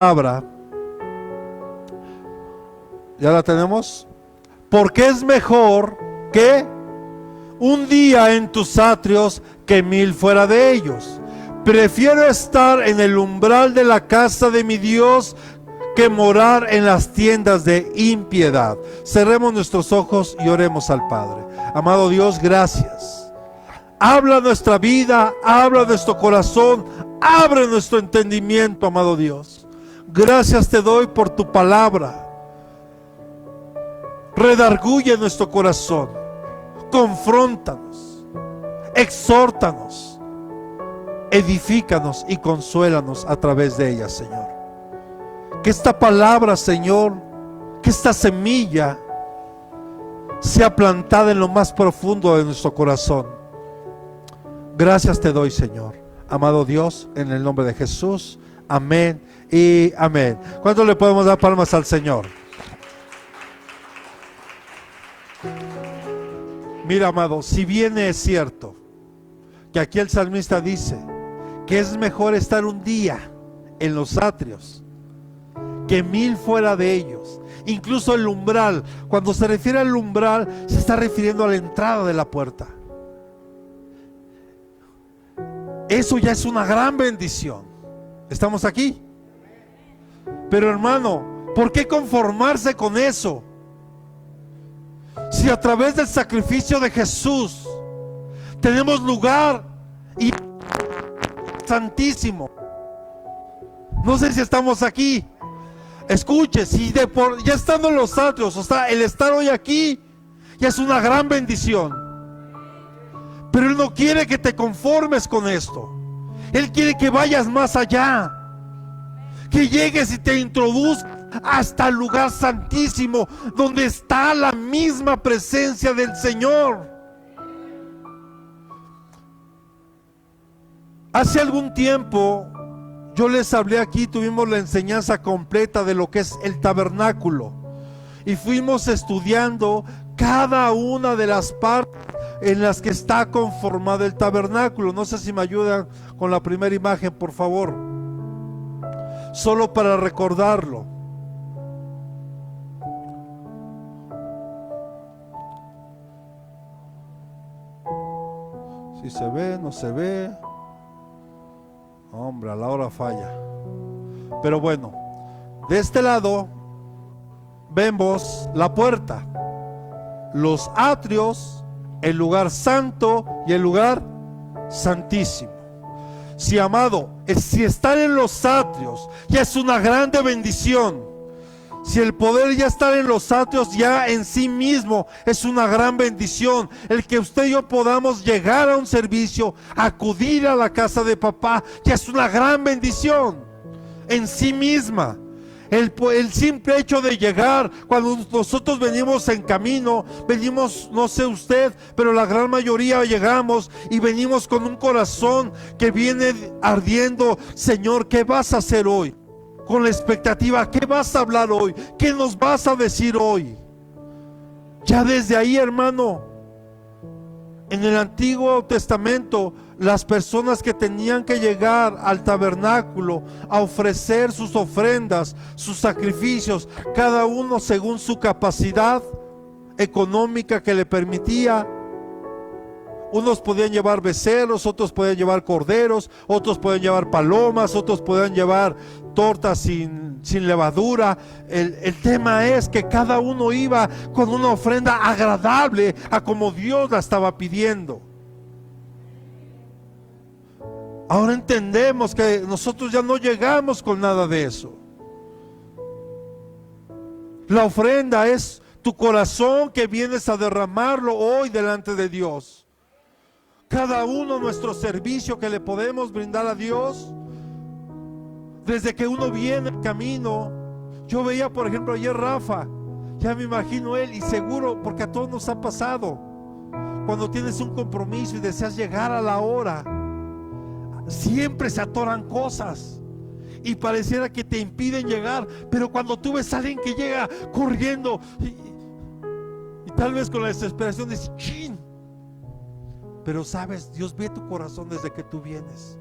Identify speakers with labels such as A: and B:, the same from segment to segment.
A: palabra, ¿ya la tenemos? Porque es mejor que un día en tus atrios que 1000 fuera de ellos. Prefiero estar en el umbral de la casa de mi Dios que morar en las tiendas de impiedad. Cerremos nuestros ojos y oremos al Padre. Amado Dios, gracias. Habla nuestra vida, habla nuestro corazón, abre nuestro entendimiento, amado Dios. Gracias te doy por tu palabra. Redarguye nuestro corazón, confróntanos, exhórtanos, edifícanos y consuélanos a través de ella, Señor. Que esta palabra, Señor, que esta semilla sea plantada en lo más profundo de nuestro corazón. Gracias te doy, Señor. Amado Dios, en el nombre de Jesús, amén y amén. ¿Cuánto le podemos dar palmas al Señor? Mira, amado, si bien es cierto que aquí el salmista dice que es mejor estar un día en los atrios que 1000 fuera de ellos, incluso el umbral, cuando se refiere al umbral se está refiriendo a la entrada de la puerta. Eso ya es una gran bendición. ¿Estamos aquí? Pero hermano, ¿por qué conformarse con eso? Si a través del sacrificio de Jesús tenemos lugar y santísimo. No sé si estamos aquí. Escuche, si ya estando en los atrios, o sea, el estar hoy aquí ya es una gran bendición. Pero Él no quiere que te conformes con esto. Él quiere que vayas más allá, que llegues y te introduzcas hasta el lugar santísimo, donde está la misma presencia del Señor. Hace algún tiempo yo les hablé aquí, tuvimos la enseñanza completa de lo que es el tabernáculo y fuimos estudiando cada una de las partes en las que está conformado el tabernáculo. No sé si me ayudan con la primera imagen, por favor, solo para recordarlo. Si se ve, no se ve. Hombre, a la hora falla. Pero bueno, de este lado vemos la puerta, los atrios, el lugar santo y el lugar santísimo. Si, amado, si estar en los atrios ya es una grande bendición. Si el poder ya estar en los atrios ya en sí mismo es una gran bendición. El que usted y yo podamos llegar a un servicio, acudir a la casa de papá, ya es una gran bendición en sí misma. El simple hecho de llegar, cuando nosotros venimos en camino, venimos, no sé usted, pero la gran mayoría llegamos y venimos con un corazón que viene ardiendo. Señor, ¿qué vas a hacer hoy? Con la expectativa, ¿qué vas a hablar hoy? ¿Qué nos vas a decir hoy? Ya desde ahí, hermano, en el Antiguo Testamento, las personas que tenían que llegar al tabernáculo a ofrecer sus ofrendas, sus sacrificios, cada uno según su capacidad económica que le permitía. Unos podían llevar becerros, otros podían llevar corderos, otros podían llevar palomas, otros podían llevar tortas sin levadura. El tema es que cada uno iba con una ofrenda agradable a como Dios la estaba pidiendo. Ahora entendemos que nosotros ya no llegamos con nada de eso. La ofrenda es tu corazón que vienes a derramarlo hoy delante de Dios. Cada uno nuestro servicio que le podemos brindar a Dios, desde que uno viene en camino. Yo veía, por ejemplo, ayer Rafa, ya me imagino él, y seguro, porque a todos nos ha pasado, cuando tienes un compromiso y deseas llegar a la hora, siempre se atoran cosas y pareciera que te impiden llegar. Pero cuando tú ves a alguien que llega corriendo y tal vez con la desesperación dices, ¡chin! Pero sabes, Dios ve tu corazón desde que tú vienes.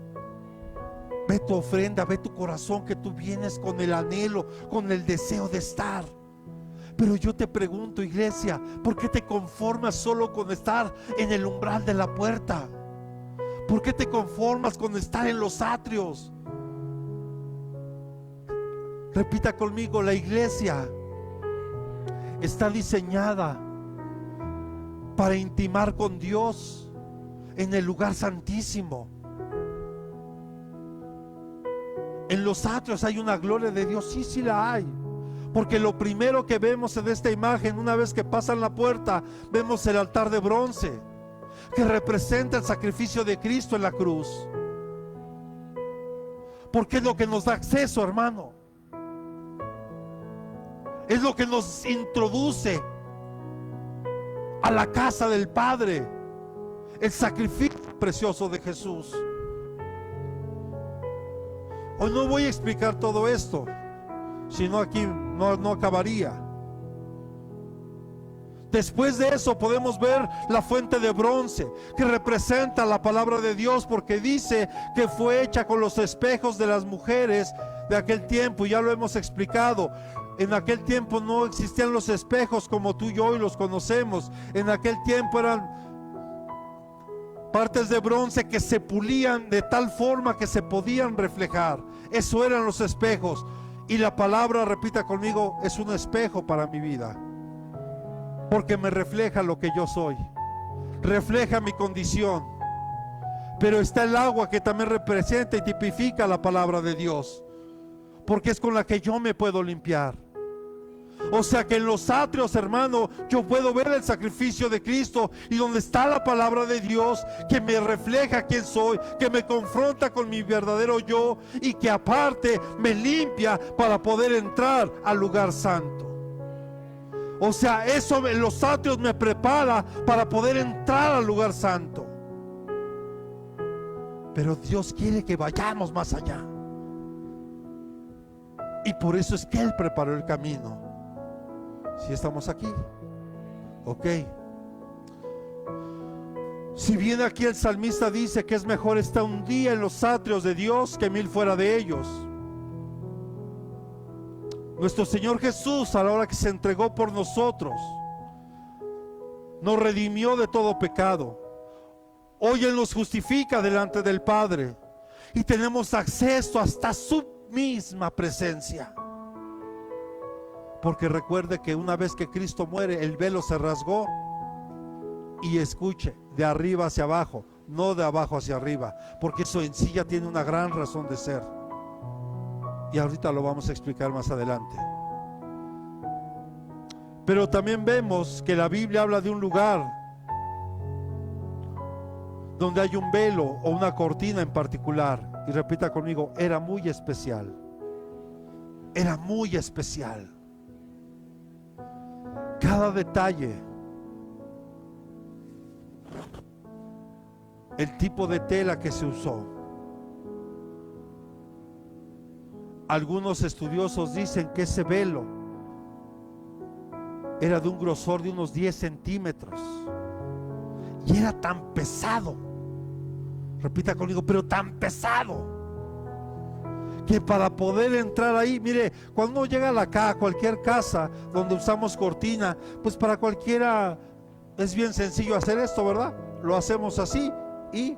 A: Ve tu ofrenda, ve tu corazón, que tú vienes con el anhelo, con el deseo de estar. Pero yo te pregunto, iglesia, ¿por qué te conformas solo con estar en el umbral de la puerta? ¿Por qué te conformas con estar en los atrios? Repita conmigo, la iglesia está diseñada para intimar con Dios en el lugar santísimo. En los atrios hay una gloria de Dios, sí, sí la hay. Porque lo primero que vemos en esta imagen, una vez que pasan la puerta, vemos el altar de bronce, que representa el sacrificio de Cristo en la cruz. Porque es lo que nos da acceso, hermano. Es lo que nos introduce a la casa del Padre. El sacrificio precioso de Jesús. Hoy no voy a explicar todo esto, sino aquí no acabaría. Después de eso podemos ver la fuente de bronce, que representa la palabra de Dios, porque dice que fue hecha con los espejos de las mujeres de aquel tiempo. Ya lo hemos explicado. En aquel tiempo no existían los espejos como tú y yo hoy los conocemos. En aquel tiempo eran partes de bronce que se pulían de tal forma que se podían reflejar. Eso eran los espejos. Y la palabra, repita conmigo, es un espejo para mi vida, porque me refleja lo que yo soy, refleja mi condición. Pero está el agua, que también representa y tipifica la palabra de Dios, porque es con la que yo me puedo limpiar. O sea que en los atrios, hermano, yo puedo ver el sacrificio de Cristo, y donde está la palabra de Dios, que me refleja quién soy, que me confronta con mi verdadero yo, y que aparte me limpia para poder entrar al lugar santo. O sea, eso en los atrios me prepara para poder entrar al lugar santo. Pero Dios quiere que vayamos más allá, y por eso es que Él preparó el camino. Si estamos aquí, ok. Si bien aquí el salmista dice que es mejor estar un día en los atrios de Dios que 1000 fuera de ellos, nuestro Señor Jesús, a la hora que se entregó por nosotros, nos redimió de todo pecado. Hoy Él nos justifica delante del Padre, y tenemos acceso hasta su misma presencia. Porque recuerde que una vez que Cristo muere, el velo se rasgó. Y escuche, de arriba hacia abajo, no de abajo hacia arriba, porque eso en sí ya tiene una gran razón de ser. Y ahorita lo vamos a explicar más adelante. Pero también vemos que la Biblia habla de un lugar donde hay un velo o una cortina en particular. Y repita conmigo, era muy especial. Era muy especial. Cada detalle, el tipo de tela que se usó. Algunos estudiosos dicen que ese velo era de un grosor de unos 10 centímetros y era tan pesado, repita conmigo, pero tan pesado, que para poder entrar ahí, mire, cuando uno llega a cualquier casa donde usamos cortina, pues para cualquiera es bien sencillo hacer esto, ¿verdad? Lo hacemos así y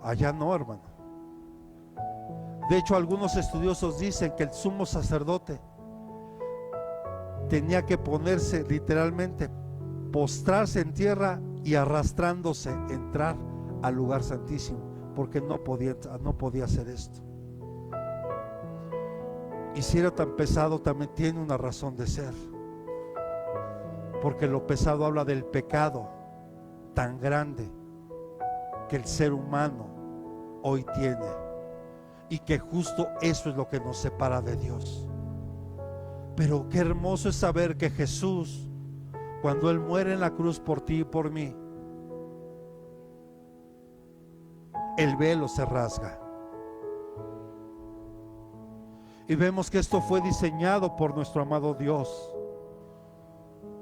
A: allá no, hermano. De hecho, algunos estudiosos dicen que el sumo sacerdote tenía que ponerse literalmente, postrarse en tierra y arrastrándose entrar al lugar santísimo, porque no podía hacer esto. Y si era tan pesado, también tiene una razón de ser, porque lo pesado habla del pecado tan grande que el ser humano hoy tiene, y que justo eso es lo que nos separa de Dios. Pero qué hermoso es saber que Jesús, cuando Él muere en la cruz por ti y por mí, el velo se rasga. Y vemos que esto fue diseñado por nuestro amado Dios.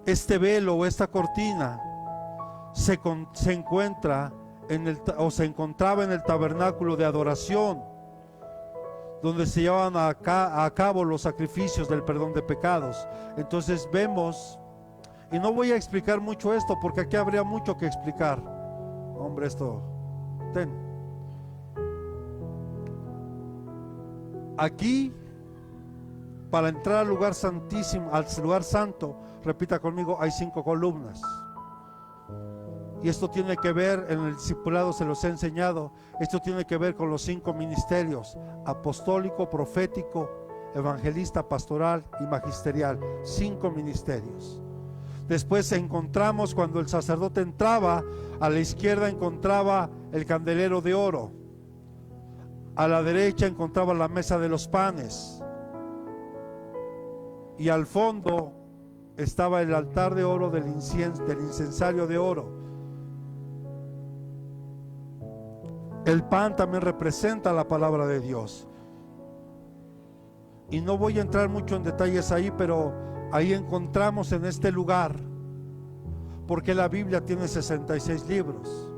A: Este velo o esta cortina se encuentra se encontraba en el tabernáculo de adoración, donde se llevaban a cabo los sacrificios del perdón de pecados. Entonces vemos, y no voy a explicar mucho esto porque aquí habría mucho que explicar. Hombre, aquí, para entrar al lugar santísimo, al lugar santo, repita conmigo, hay 5 columnas. Y esto tiene que ver, en el discipulado se los he enseñado, esto tiene que ver con los 5 ministerios: apostólico, profético, evangelista, pastoral y magisterial. 5 ministerios. Después encontramos, cuando el sacerdote entraba, a la izquierda encontraba el candelero de oro, a la derecha encontraba la mesa de los panes, y al fondo estaba el altar de oro del incensario de oro. El pan también representa la palabra de Dios. Y no voy a entrar mucho en detalles ahí, pero ahí encontramos en este lugar, porque la Biblia tiene 66 libros.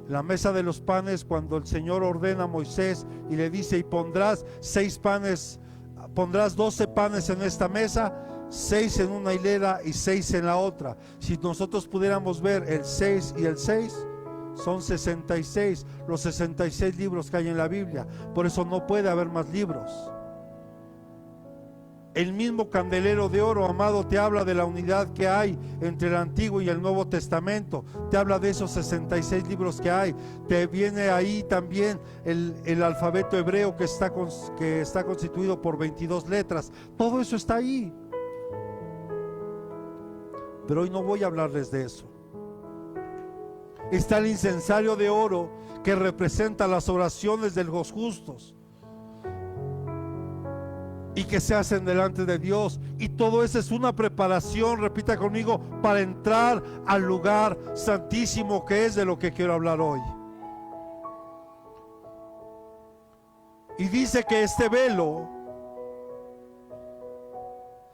A: La mesa de los panes, cuando el Señor ordena a Moisés y le dice: y pondrás 6 panes, pondrás 12 panes en esta mesa, 6 en una hilera y 6 en la otra. Si nosotros pudiéramos ver el 6 y el 6, son 66, los 66 libros que hay en la Biblia. Por eso no puede haber más libros. El mismo candelero de oro, amado, te habla de la unidad que hay entre el Antiguo y el Nuevo Testamento. Te habla de esos 66 libros que hay. Te viene ahí también el alfabeto hebreo que está constituido por 22 letras. Todo eso está ahí. Pero hoy no voy a hablarles de eso. Está el incensario de oro, que representa las oraciones de los justos y que se hacen delante de Dios. Y todo eso es una preparación, repita conmigo, para entrar al lugar santísimo, que es de lo que quiero hablar hoy. Y dice que este velo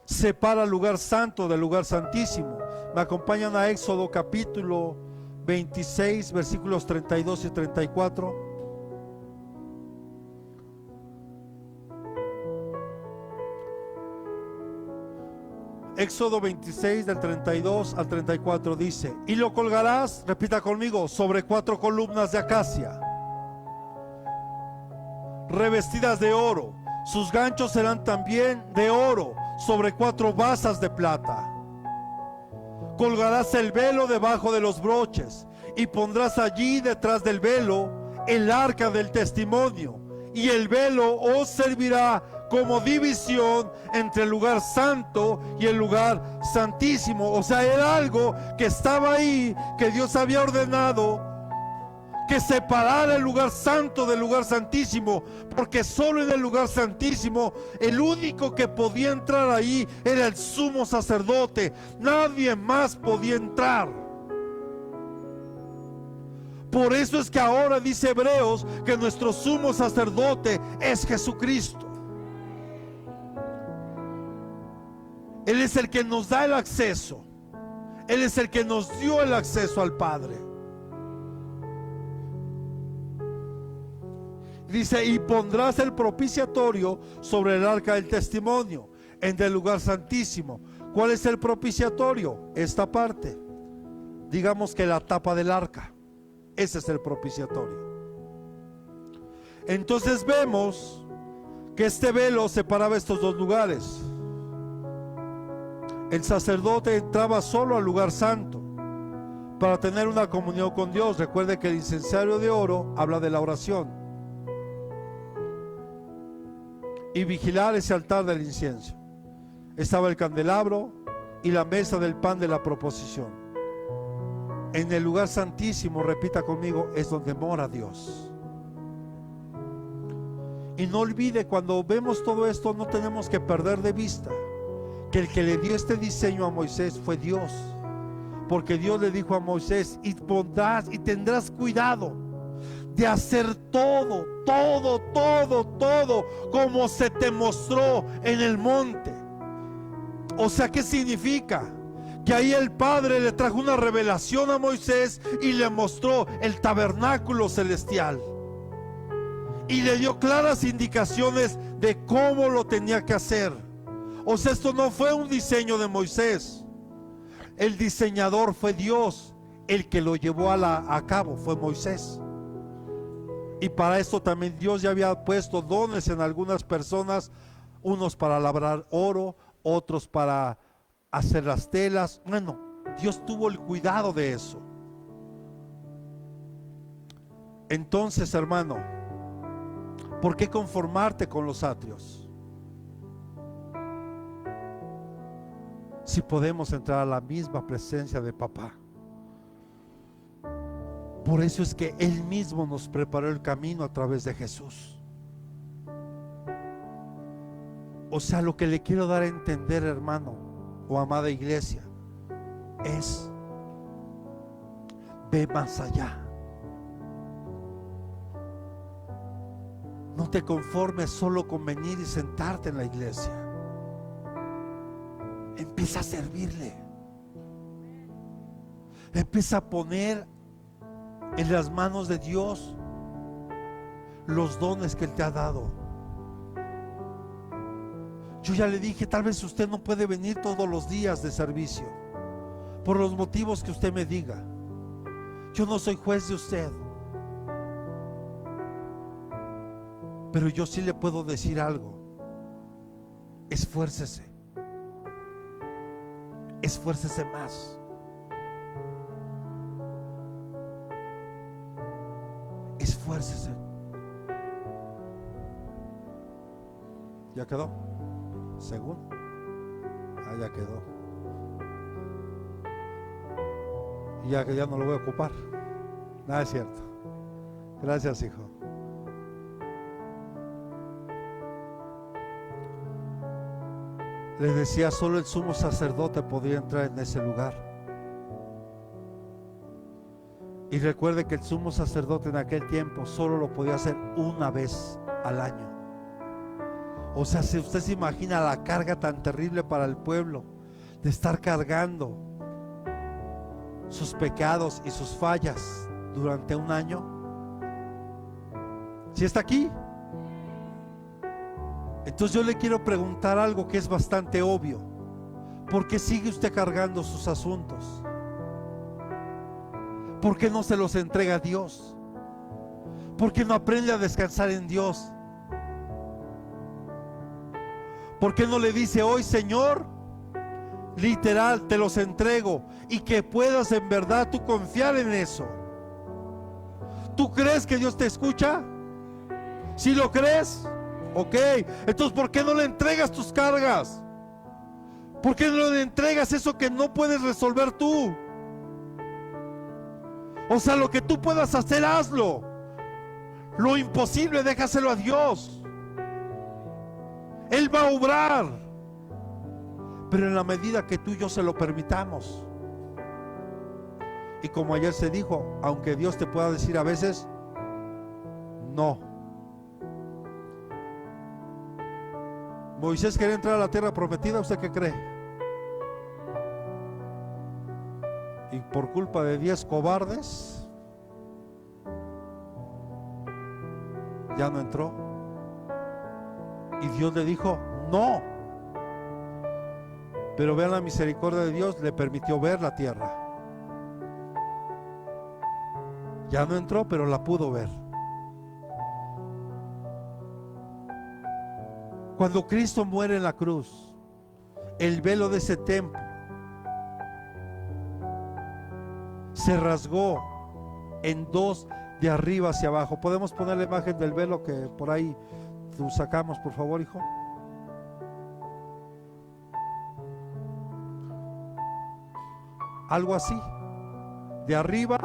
A: separa el lugar santo del lugar santísimo. Me acompañan a Éxodo capítulo 26, versículos 32 y 34. Éxodo 26, del 32 al 34 dice: y lo colgarás, repita conmigo, sobre 4 columnas de acacia, revestidas de oro. Sus ganchos serán también de oro, sobre 4 basas de plata. Colgarás el velo debajo de los broches, y pondrás allí detrás del velo el arca del testimonio, y el velo os servirá como división entre el lugar santo y el lugar santísimo. O sea, era algo que estaba ahí, que Dios había ordenado que separara el lugar santo del lugar santísimo, porque solo en el lugar santísimo el único que podía entrar ahí era el sumo sacerdote. Nadie más podía entrar. Por eso es que ahora dice Hebreos que nuestro sumo sacerdote es Jesucristo. Él es el que nos da el acceso. Él es el que nos dio el acceso al Padre. Dice: y pondrás el propiciatorio sobre el arca del testimonio, en el lugar santísimo. ¿Cuál es el propiciatorio? Esta parte, digamos que la tapa del arca. Ese es el propiciatorio. Entonces vemos que este velo separaba estos 2 lugares. El sacerdote entraba solo al lugar santo para tener una comunión con Dios. Recuerde que el incensario de oro habla de la oración, y vigilar ese altar del incienso. Estaba el candelabro y la mesa del pan de la proposición. En el lugar santísimo, repita conmigo, es donde mora Dios. Y no olvide, cuando vemos todo esto, no tenemos que perder de vista que el que le dio este diseño a Moisés fue Dios. Porque Dios le dijo a Moisés: y pondrás y tendrás cuidado de hacer todo como se te mostró en el monte. O sea, ¿qué significa? que ahí el Padre le trajo una revelación a Moisés y le mostró el tabernáculo celestial y le dio claras indicaciones de cómo lo tenía que hacer. O sea, esto no fue un diseño de Moisés. El diseñador fue Dios. El que lo llevó a cabo fue Moisés. Y para esto también Dios ya había puesto dones en algunas personas, unos para labrar oro, otros para hacer las telas. Bueno, Dios tuvo el cuidado de eso. Entonces, hermano, ¿por qué conformarte con los atrios? Si podemos entrar a la misma presencia de papá. Por eso es que Él mismo nos preparó el camino a través de Jesús. O sea, lo que le quiero dar a entender, hermano o amada iglesia, es: ve más allá. No te conformes solo con venir y sentarte en la iglesia. Empieza a servirle. Empieza a poner en las manos de Dios los dones que Él te ha dado. Yo ya le dije, tal vez usted no puede venir todos los días de servicio, por los motivos que usted me diga. Yo no soy juez de usted, pero yo sí le puedo decir algo: esfuércese, esfuércese más. Esfuércese. ¿Ya quedó? ¿Según? Ya quedó. Y ya que ya no lo voy a ocupar. Nada, es cierto. Gracias, hijo. Les decía, solo el sumo sacerdote podía entrar en ese lugar. Y recuerde que el sumo sacerdote en aquel tiempo solo lo podía hacer una vez al año. O sea, si usted se imagina la carga tan terrible para el pueblo de estar cargando sus pecados y sus fallas durante un año. ¿Sí está aquí? Entonces yo le quiero preguntar algo que es bastante obvio: ¿por qué sigue usted cargando sus asuntos? ¿Por qué no se los entrega a Dios? ¿Por qué no aprende a descansar en Dios? ¿Por qué no le dice hoy: Señor, literal, te los entrego, y que puedas en verdad tú confiar en eso? ¿Tú crees que Dios te escucha? Si lo crees, ok. Entonces, ¿por qué no le entregas tus cargas? ¿Por qué no le entregas eso que no puedes resolver tú? O sea, lo que tú puedas hacer, hazlo. Lo imposible, déjaselo a Dios. Él va a obrar, pero en la medida que tú y yo se lo permitamos. Y como ayer se dijo, aunque Dios te pueda decir a veces no. Moisés quería entrar a la tierra prometida, ¿usted qué cree? Y por culpa de 10 cobardes ya no entró. Y Dios le dijo no. Pero vean la misericordia de Dios, le permitió ver la tierra. Ya no entró, pero la pudo ver. Cuando Cristo muere en la cruz, el velo de ese templo se rasgó en dos, de arriba hacia abajo. ¿Podemos poner la imagen del velo que por ahí sacamos, por favor, hijo? Algo así, de arriba,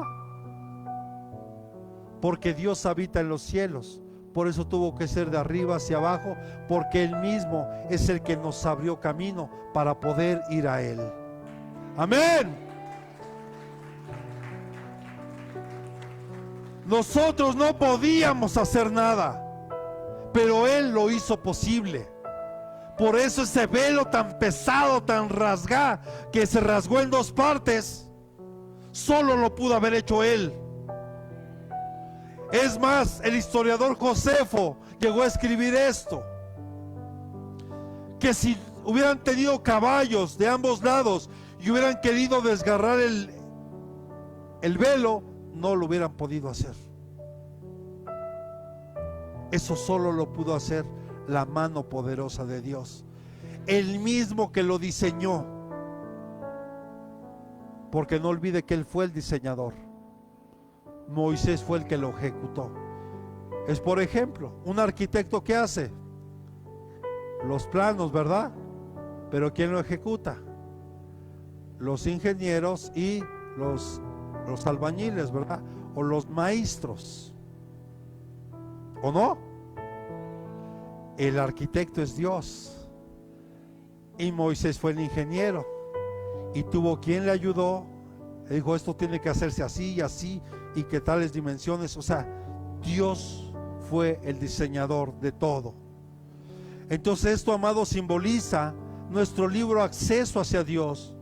A: porque Dios habita en los cielos. Por eso tuvo que ser de arriba hacia abajo, porque Él mismo es el que nos abrió camino para poder ir a Él. Amén. Nosotros no podíamos hacer nada, pero Él lo hizo posible. Por eso ese velo tan pesado, tan rasgado, que se rasgó en dos partes, solo lo pudo haber hecho él. Es más, el historiador Josefo llegó a escribir esto: que si hubieran tenido caballos de ambos lados y hubieran querido desgarrar el velo, no lo hubieran podido hacer. Eso solo lo pudo hacer la mano poderosa de Dios, el mismo que lo diseñó, porque no olvide que él fue el diseñador. Moisés fue el que lo ejecutó. Es, por ejemplo, un arquitecto que hace los planos, ¿verdad? Pero ¿quién lo ejecuta? Los ingenieros y los albañiles, ¿verdad? O los maestros, ¿o no? El arquitecto es Dios, y Moisés fue el ingeniero, y tuvo quien le ayudó. Le dijo: esto tiene que hacerse así y así, y que tales dimensiones. O sea, Dios fue el diseñador de todo. Entonces esto, amado, simboliza nuestro libre acceso hacia Dios,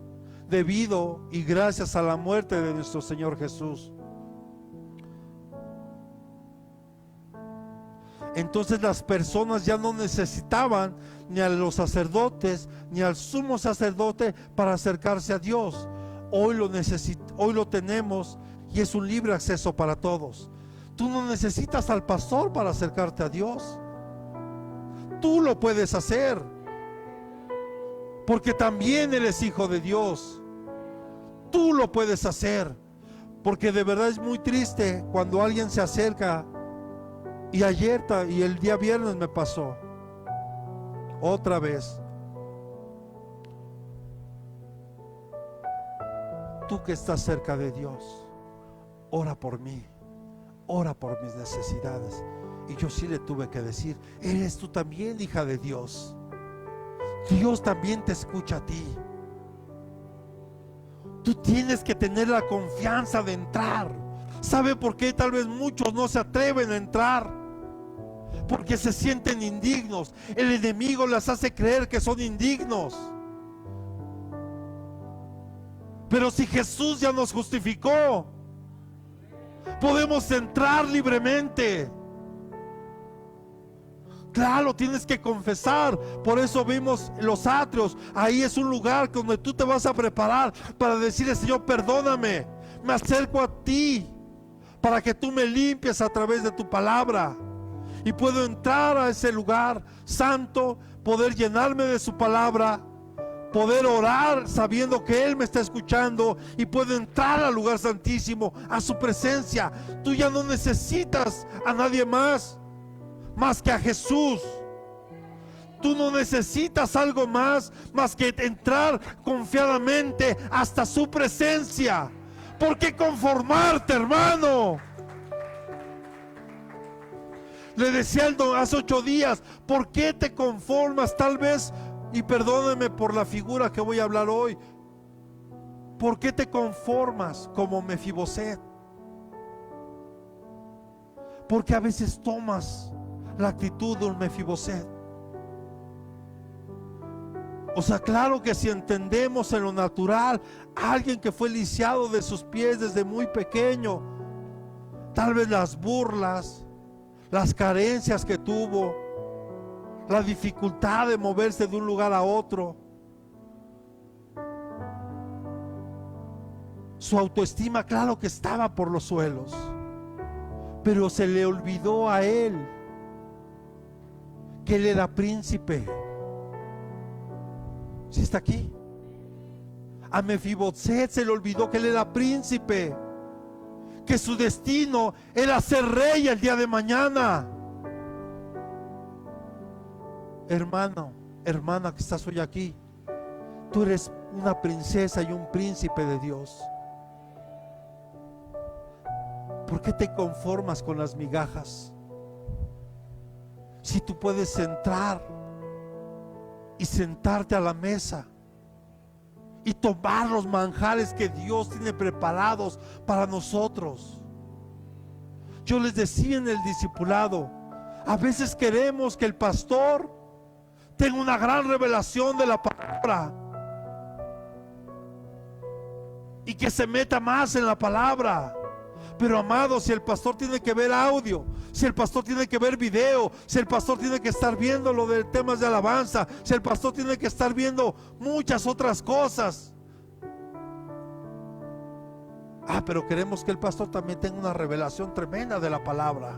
A: debido y gracias a la muerte de nuestro Señor Jesús. Entonces las personas ya no necesitaban ni a los sacerdotes ni al sumo sacerdote para acercarse a Dios. Hoy lo tenemos, y es un libre acceso para todos. Tú no necesitas al pastor para acercarte a Dios. Tú lo puedes hacer, porque también eres hijo de Dios. Tú lo puedes hacer, porque de verdad es muy triste cuando alguien se acerca. Y ayer y el día viernes me pasó otra vez. Tú que estás cerca de Dios, ora por mí, ora por mis necesidades. Y yo sí le tuve que decir: eres tú también hija de Dios. Dios también te escucha a ti. Tú tienes que tener la confianza de entrar. ¿Sabe por qué tal vez muchos no se atreven a entrar? Porque se sienten indignos. El enemigo les hace creer que son indignos. Pero si Jesús ya nos justificó, podemos entrar libremente. Claro, tienes que confesar. Por eso vimos los atrios. Ahí es un lugar donde tú te vas a preparar para decirle: Señor, perdóname, me acerco a ti para que tú me limpies a través de tu palabra. Y puedo entrar a ese lugar santo, poder llenarme de su palabra, poder orar sabiendo que Él me está escuchando, y puedo entrar al lugar santísimo, a su presencia. Tú ya no necesitas a nadie más que a Jesús. Tú no necesitas algo más que entrar confiadamente hasta su presencia. ¿Por qué conformarte, hermano? Le decía hace 8 días: ¿por qué te conformas? Tal vez, y perdóneme por la figura que voy a hablar hoy, ¿por qué te conformas como Mefiboset? Porque a veces tomas la actitud de un Mefiboset. O sea, claro que si entendemos en lo natural, alguien que fue lisiado de sus pies desde muy pequeño, tal vez las burlas, las carencias que tuvo, la dificultad de moverse de un lugar a otro, su autoestima, claro que estaba por los suelos, pero se le olvidó a él que él era príncipe. ¿Sí está aquí? A Mefiboset se le olvidó que él era príncipe, que su destino era ser rey el día de mañana. Hermano, hermana que estás hoy aquí, tú eres una princesa y un príncipe de Dios. ¿Por qué te conformas con las migajas? Si tú puedes entrar y sentarte a la mesa y tomar los manjares que Dios tiene preparados para nosotros. Yo les decía en el discipulado, a veces queremos que el pastor tenga una gran revelación de la palabra y que se meta más en la palabra. Pero amado, si el pastor tiene que ver audio, si el pastor tiene que ver video, si el pastor tiene que estar viendo lo de temas de alabanza, si el pastor tiene que estar viendo muchas otras cosas. Pero queremos que el pastor también tenga una revelación tremenda de la palabra.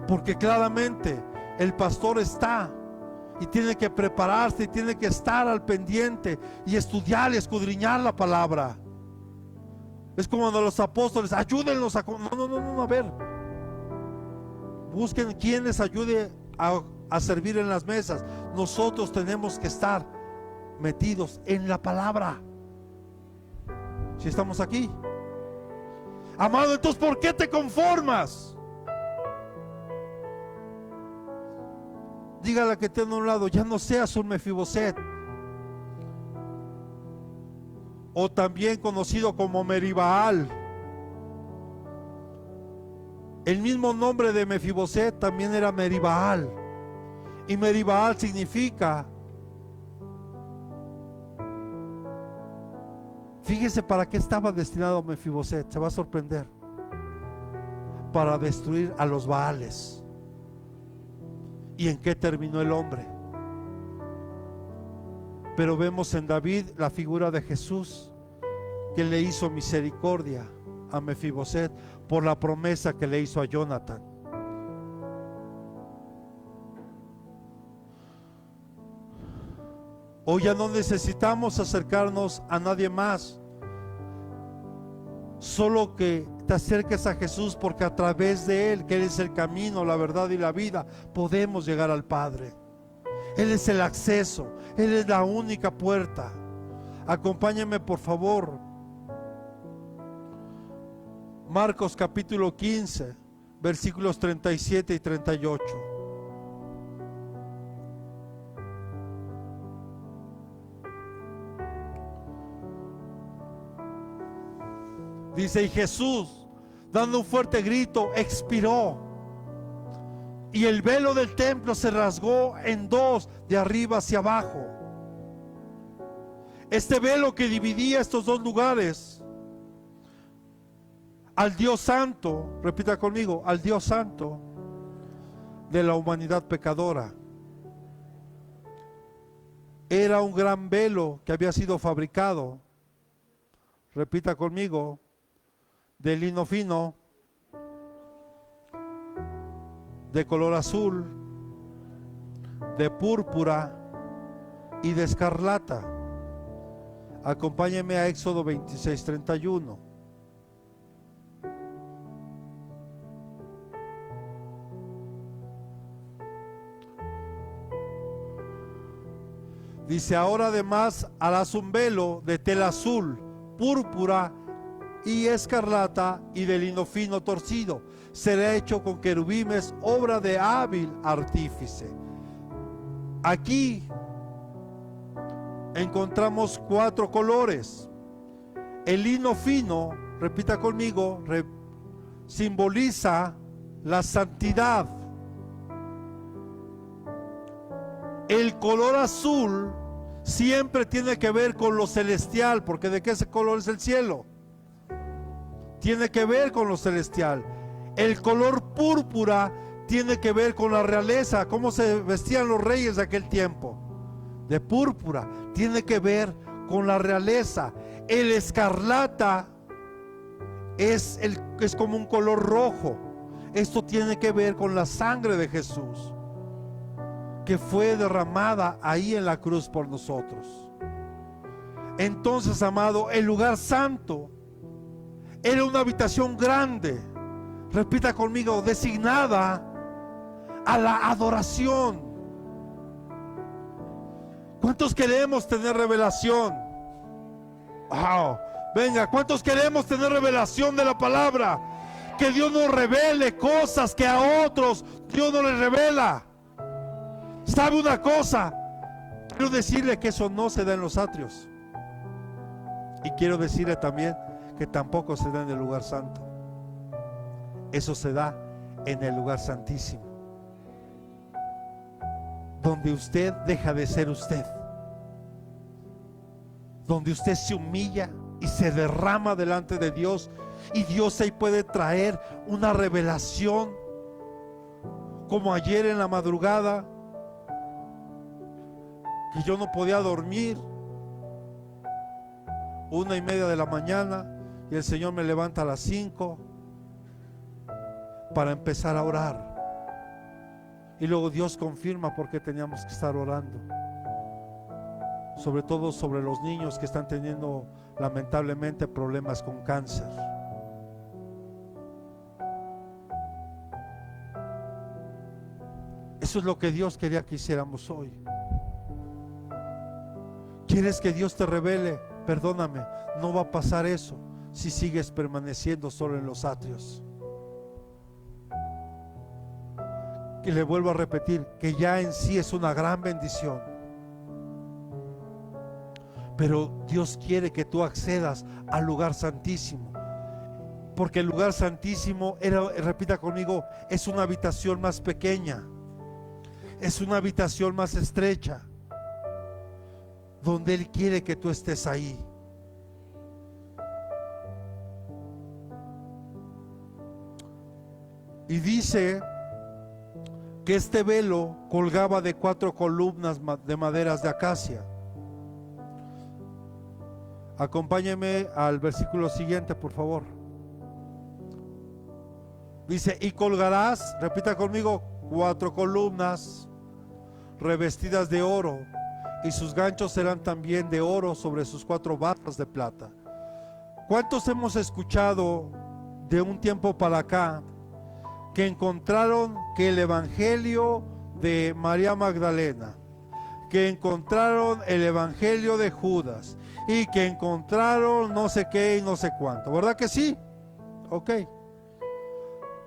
A: Porque claramente el pastor está y tiene que prepararse y tiene que estar al pendiente y estudiar y escudriñar la palabra. Es como cuando los apóstoles, ayúdennos a... No, a ver. Busquen quien les ayude a servir en las mesas. Nosotros tenemos que estar metidos en la palabra. Si estamos aquí. Amado, entonces ¿por qué te conformas? Dígale a que tiene a un lado, ya no seas un Mefiboset, o también conocido como Meribaal. El mismo nombre de Mefiboset también era Meribaal, y Meribaal significa, fíjese para qué estaba destinado Mefiboset, se va a sorprender, para destruir a los Baales. ¿Y en qué terminó el hombre? Pero vemos en David la figura de Jesús, que le hizo misericordia a Mefiboset por la promesa que le hizo a Jonathan. Hoy ya no necesitamos acercarnos a nadie más, solo que te acerques a Jesús, porque a través de Él, que Él es el camino, la verdad y la vida, podemos llegar al Padre. Él es el acceso, Él es la única puerta. Acompáñenme por favor. Marcos capítulo 15, versículos 37 y 38. Dice: y Jesús, dando un fuerte grito, expiró, y el velo del templo se rasgó en dos, de arriba hacia abajo. Este velo que dividía estos dos lugares, al Dios santo, repita conmigo, al Dios santo de la humanidad pecadora, era un gran velo que había sido fabricado, repita conmigo, de lino fino, de color azul, de púrpura y de escarlata. Acompáñeme a Éxodo 26:31. Dice: ahora además harás un velo de tela azul, púrpura y escarlata y de lino fino torcido. Será hecho con querubines, obra de hábil artífice. Aquí encontramos 4 colores. El lino fino, repita conmigo, simboliza la santidad. El color azul siempre tiene que ver con lo celestial, porque ¿de qué ese color es el cielo? Tiene que ver con lo celestial. El color púrpura tiene que ver con la realeza, cómo se vestían los reyes de aquel tiempo, de púrpura, tiene que ver con la realeza. El escarlata es como un color rojo. Esto tiene que ver con la sangre de Jesús, que fue derramada ahí en la cruz por nosotros. Entonces, amado, el lugar santo era una habitación grande, repita conmigo, designada a la adoración. ¿Cuántos queremos tener revelación? Wow. Venga, ¿cuántos queremos tener revelación de la palabra? Que Dios nos revele cosas que a otros Dios no les revela. ¿Sabe una cosa? Quiero decirle que eso no se da en los atrios. Y quiero decirle también que tampoco se da en el lugar santo. Eso se da en el lugar santísimo. donde usted deja de ser usted, donde usted se humilla y se derrama delante de Dios, y Dios ahí puede traer una revelación, como ayer en la madrugada, que yo no podía dormir, 1:30 de la mañana, y el Señor me levanta a las 5 para empezar a orar. Y luego Dios confirma por qué teníamos que estar orando, sobre todo sobre los niños que están teniendo lamentablemente problemas con cáncer. Eso es lo que Dios quería que hiciéramos hoy. ¿Quieres que Dios te revele? Perdóname, no va a pasar eso si sigues permaneciendo solo en los atrios. Y le vuelvo a repetir que ya en sí es una gran bendición, pero Dios quiere que tú accedas al lugar santísimo, porque el lugar santísimo era, repita conmigo, es una habitación más pequeña, es una habitación más estrecha, donde Él quiere que tú estés ahí. Y dice que este velo colgaba de 4 columnas de maderas de acacia. Acompáñeme al versículo siguiente, por favor. Dice: y colgarás, repita conmigo, 4 columnas revestidas de oro, y sus ganchos serán también de oro sobre sus 4 barras de plata. ¿Cuántos hemos escuchado de un tiempo para acá que encontraron que el evangelio de María Magdalena, que encontraron el evangelio de Judas, y que encontraron no sé qué y no sé cuánto? ¿Verdad que sí? Ok.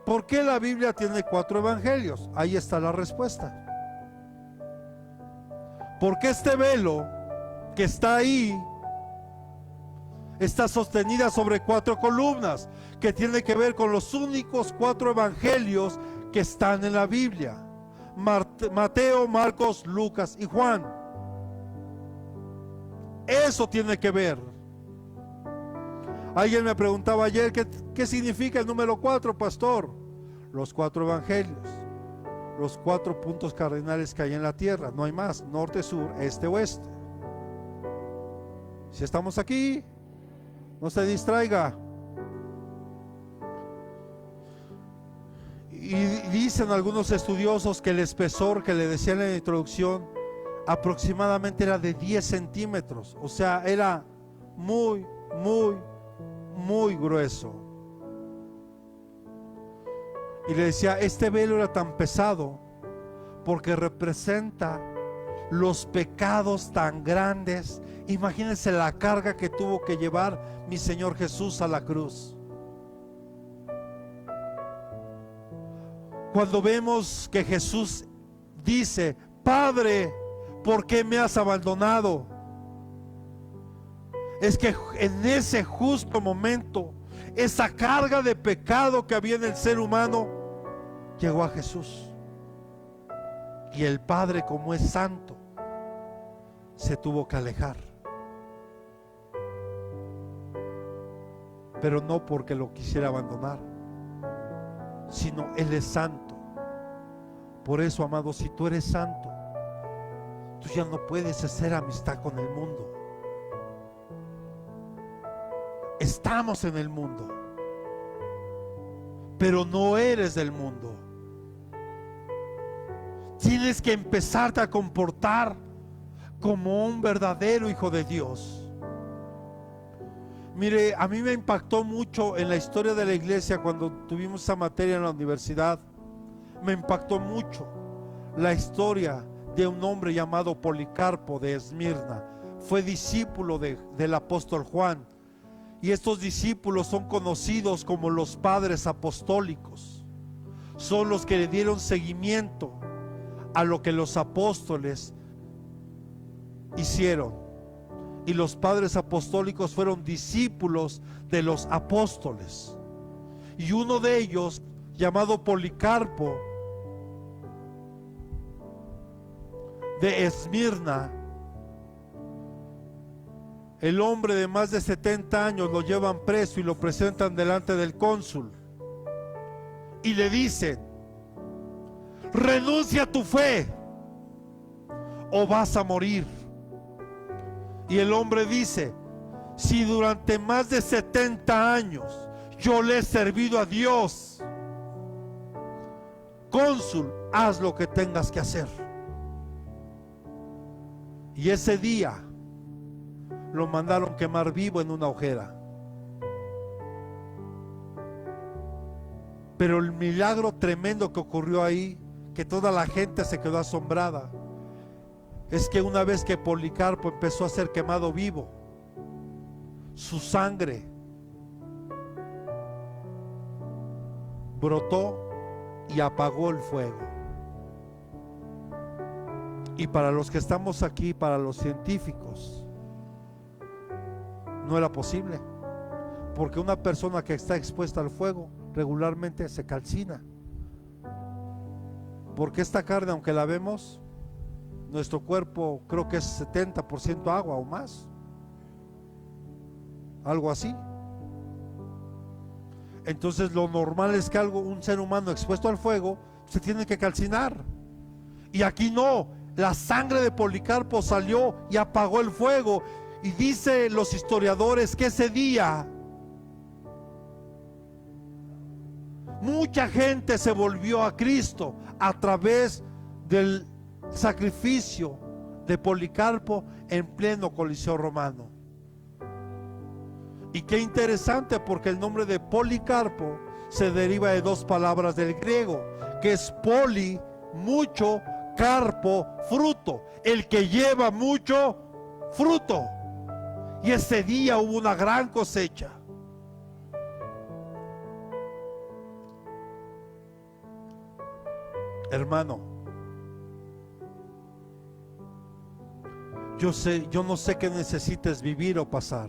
A: ¿Por qué la Biblia tiene 4 evangelios? Ahí está la respuesta. Porque este velo que está ahí está sostenida sobre 4 columnas, que tiene que ver con los únicos 4 evangelios que están en la Biblia: Mateo, Marcos, Lucas y Juan. Eso tiene que ver. Alguien me preguntaba ayer, ¿qué significa el número 4, pastor? Los 4 evangelios, los 4 puntos cardinales que hay en la tierra, no hay más: norte, sur, este, oeste. Si estamos aquí, no se distraiga. Y dicen algunos estudiosos que el espesor que le decían en la introducción aproximadamente era de 10 centímetros, o sea, era muy, muy, muy grueso. Y le decía, este velo era tan pesado porque representa los pecados tan grandes. Imagínense la carga que tuvo que llevar mi Señor Jesús a la cruz. Cuando vemos que Jesús dice: Padre, ¿por qué me has abandonado? Es que en ese justo momento, esa carga de pecado que había en el ser humano llegó a Jesús. Y el Padre, como es santo, se tuvo que alejar. Pero no porque lo quisiera abandonar, sino Él es santo. Por eso, amado, si tú eres santo, tú ya no puedes hacer amistad con el mundo. Estamos en el mundo, pero no eres del mundo. Tienes que empezarte a comportar como un verdadero hijo de Dios. Mire, a mí me impactó mucho en la historia de la iglesia cuando tuvimos esa materia en la universidad. Me impactó mucho la historia de un hombre llamado Policarpo de Esmirna. Fue discípulo del apóstol Juan, y estos discípulos son conocidos como los padres apostólicos. Son los que le dieron seguimiento a lo que los apóstoles hicieron. Y los padres apostólicos fueron discípulos de los apóstoles. Y uno de ellos, llamado Policarpo, de Esmirna, el hombre de más de 70 años, lo llevan preso y lo presentan delante del cónsul y le dicen: renuncia a tu fe o vas a morir. Y el hombre dice: si durante más de 70 años yo le he servido a Dios, cónsul, haz lo que tengas que hacer. Y ese día lo mandaron quemar vivo en una hoguera. Pero el milagro tremendo que ocurrió ahí, que toda la gente se quedó asombrada, es que una vez que Policarpo empezó a ser quemado vivo, su sangre brotó y apagó el fuego. Y para los que estamos aquí, para los científicos, no era posible, porque una persona que está expuesta al fuego regularmente se calcina, porque esta carne, aunque la vemos, nuestro cuerpo creo que es 70% agua o más, algo así. Entonces lo normal es que un ser humano expuesto al fuego se tiene que calcinar, y aquí no. La sangre de Policarpo salió y apagó el fuego. Y dice los historiadores que ese día mucha gente se volvió a Cristo a través del sacrificio de Policarpo en pleno Coliseo Romano. Y qué interesante, porque el nombre de Policarpo se deriva de dos palabras del griego, que es poli, mucho, carpo, fruto, el que lleva mucho fruto. Y ese día hubo una gran cosecha. Hermano, yo no sé qué necesites vivir o pasar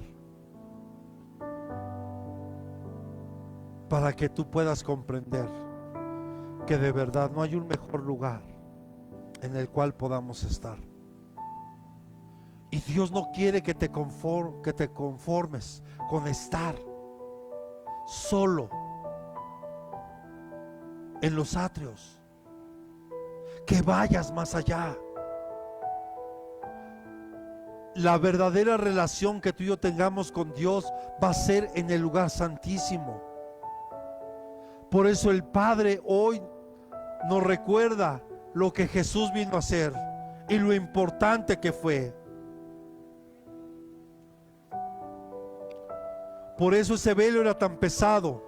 A: para que tú puedas comprender que de verdad no hay un mejor lugar en el cual podamos estar. Y Dios no quiere que te conformes con estar solo en los atrios, que vayas más allá. La verdadera relación que tú y yo tengamos con Dios va a ser en el lugar santísimo. Por eso el Padre hoy nos recuerda lo que Jesús vino a hacer y lo importante que fue. Por eso ese velo era tan pesado.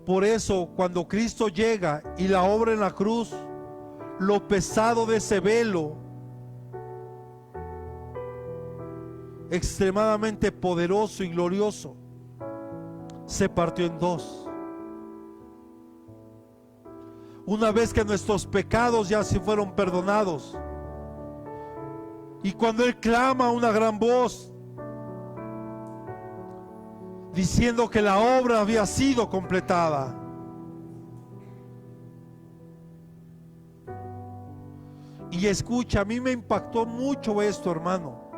A: Por eso cuando Cristo llega y la obra en la cruz, lo pesado de ese velo, extremadamente poderoso y glorioso, se partió en dos. Una vez que nuestros pecados ya se fueron perdonados, y cuando Él clama a una gran voz diciendo que la obra había sido completada, y escucha, a mí me impactó mucho esto, hermano,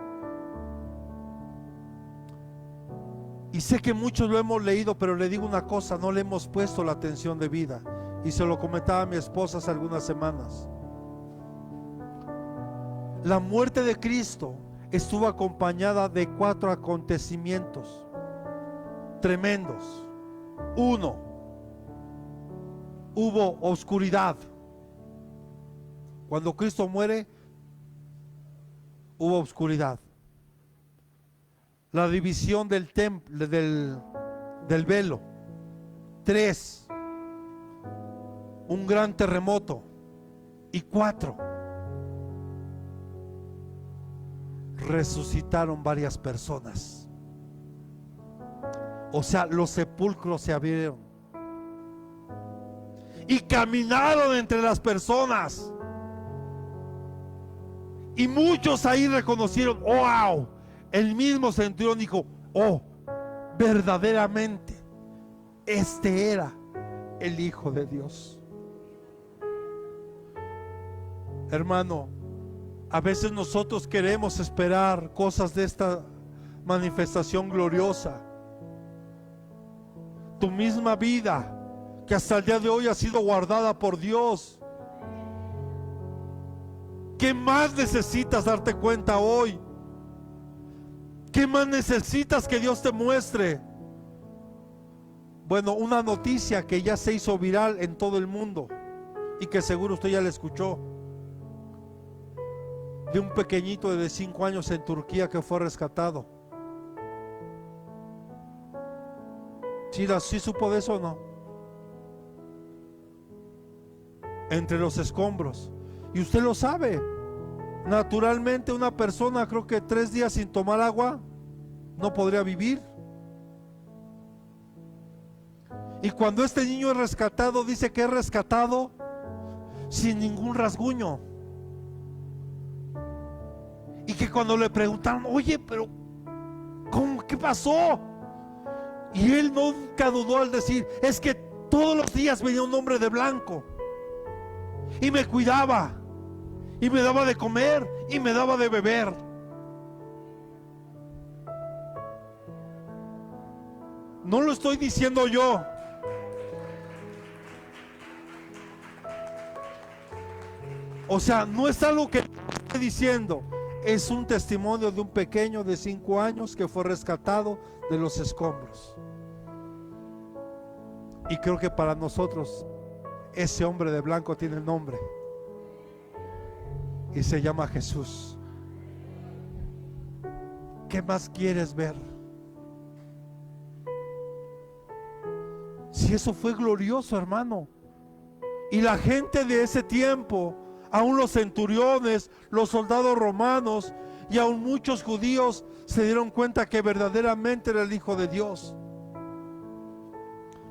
A: y sé que muchos lo hemos leído, pero le digo una cosa, no le hemos puesto la atención debida, y se lo comentaba a mi esposa hace algunas semanas. La muerte de Cristo estuvo acompañada de 4 acontecimientos tremendos. 1, hubo oscuridad. Cuando Cristo muere, hubo oscuridad. La división del templo, del velo. 3, un gran terremoto. Y 4, resucitaron varias personas. O sea, los sepulcros se abrieron y caminaron entre las personas, y muchos ahí reconocieron, oh, wow. El mismo centurión dijo, oh, verdaderamente este era el Hijo de Dios. Hermano, a veces nosotros queremos esperar cosas de esta manifestación gloriosa. Tu misma vida, que hasta el día de hoy ha sido guardada por Dios. ¿Qué más necesitas darte cuenta hoy? ¿Qué más necesitas que Dios te muestre? Bueno, una noticia que ya se hizo viral en todo el mundo y que seguro usted ya la escuchó, de un pequeñito de 5 años en Turquía que fue rescatado. ¿Sí supo de eso o no? Entre los escombros. Y usted lo sabe. Naturalmente una persona, creo que 3 días sin tomar agua no podría vivir. Y cuando este niño es rescatado, dice que es rescatado sin ningún rasguño. Y que cuando le preguntaron, oye, pero ¿cómo? ¿Qué pasó? Y él nunca dudó al decir, es que todos los días venía un hombre de blanco y me cuidaba, y me daba de comer, y me daba de beber. No lo estoy diciendo yo. O sea, no es algo que estoy diciendo. Es un testimonio de un pequeño de 5 años que fue rescatado de los escombros. Y creo que para nosotros ese hombre de blanco tiene nombre y se llama Jesús. ¿Qué más quieres ver? Si eso fue glorioso, hermano. Y la gente de ese tiempo, aún los centuriones, los soldados romanos y aún muchos judíos se dieron cuenta que verdaderamente era el Hijo de Dios.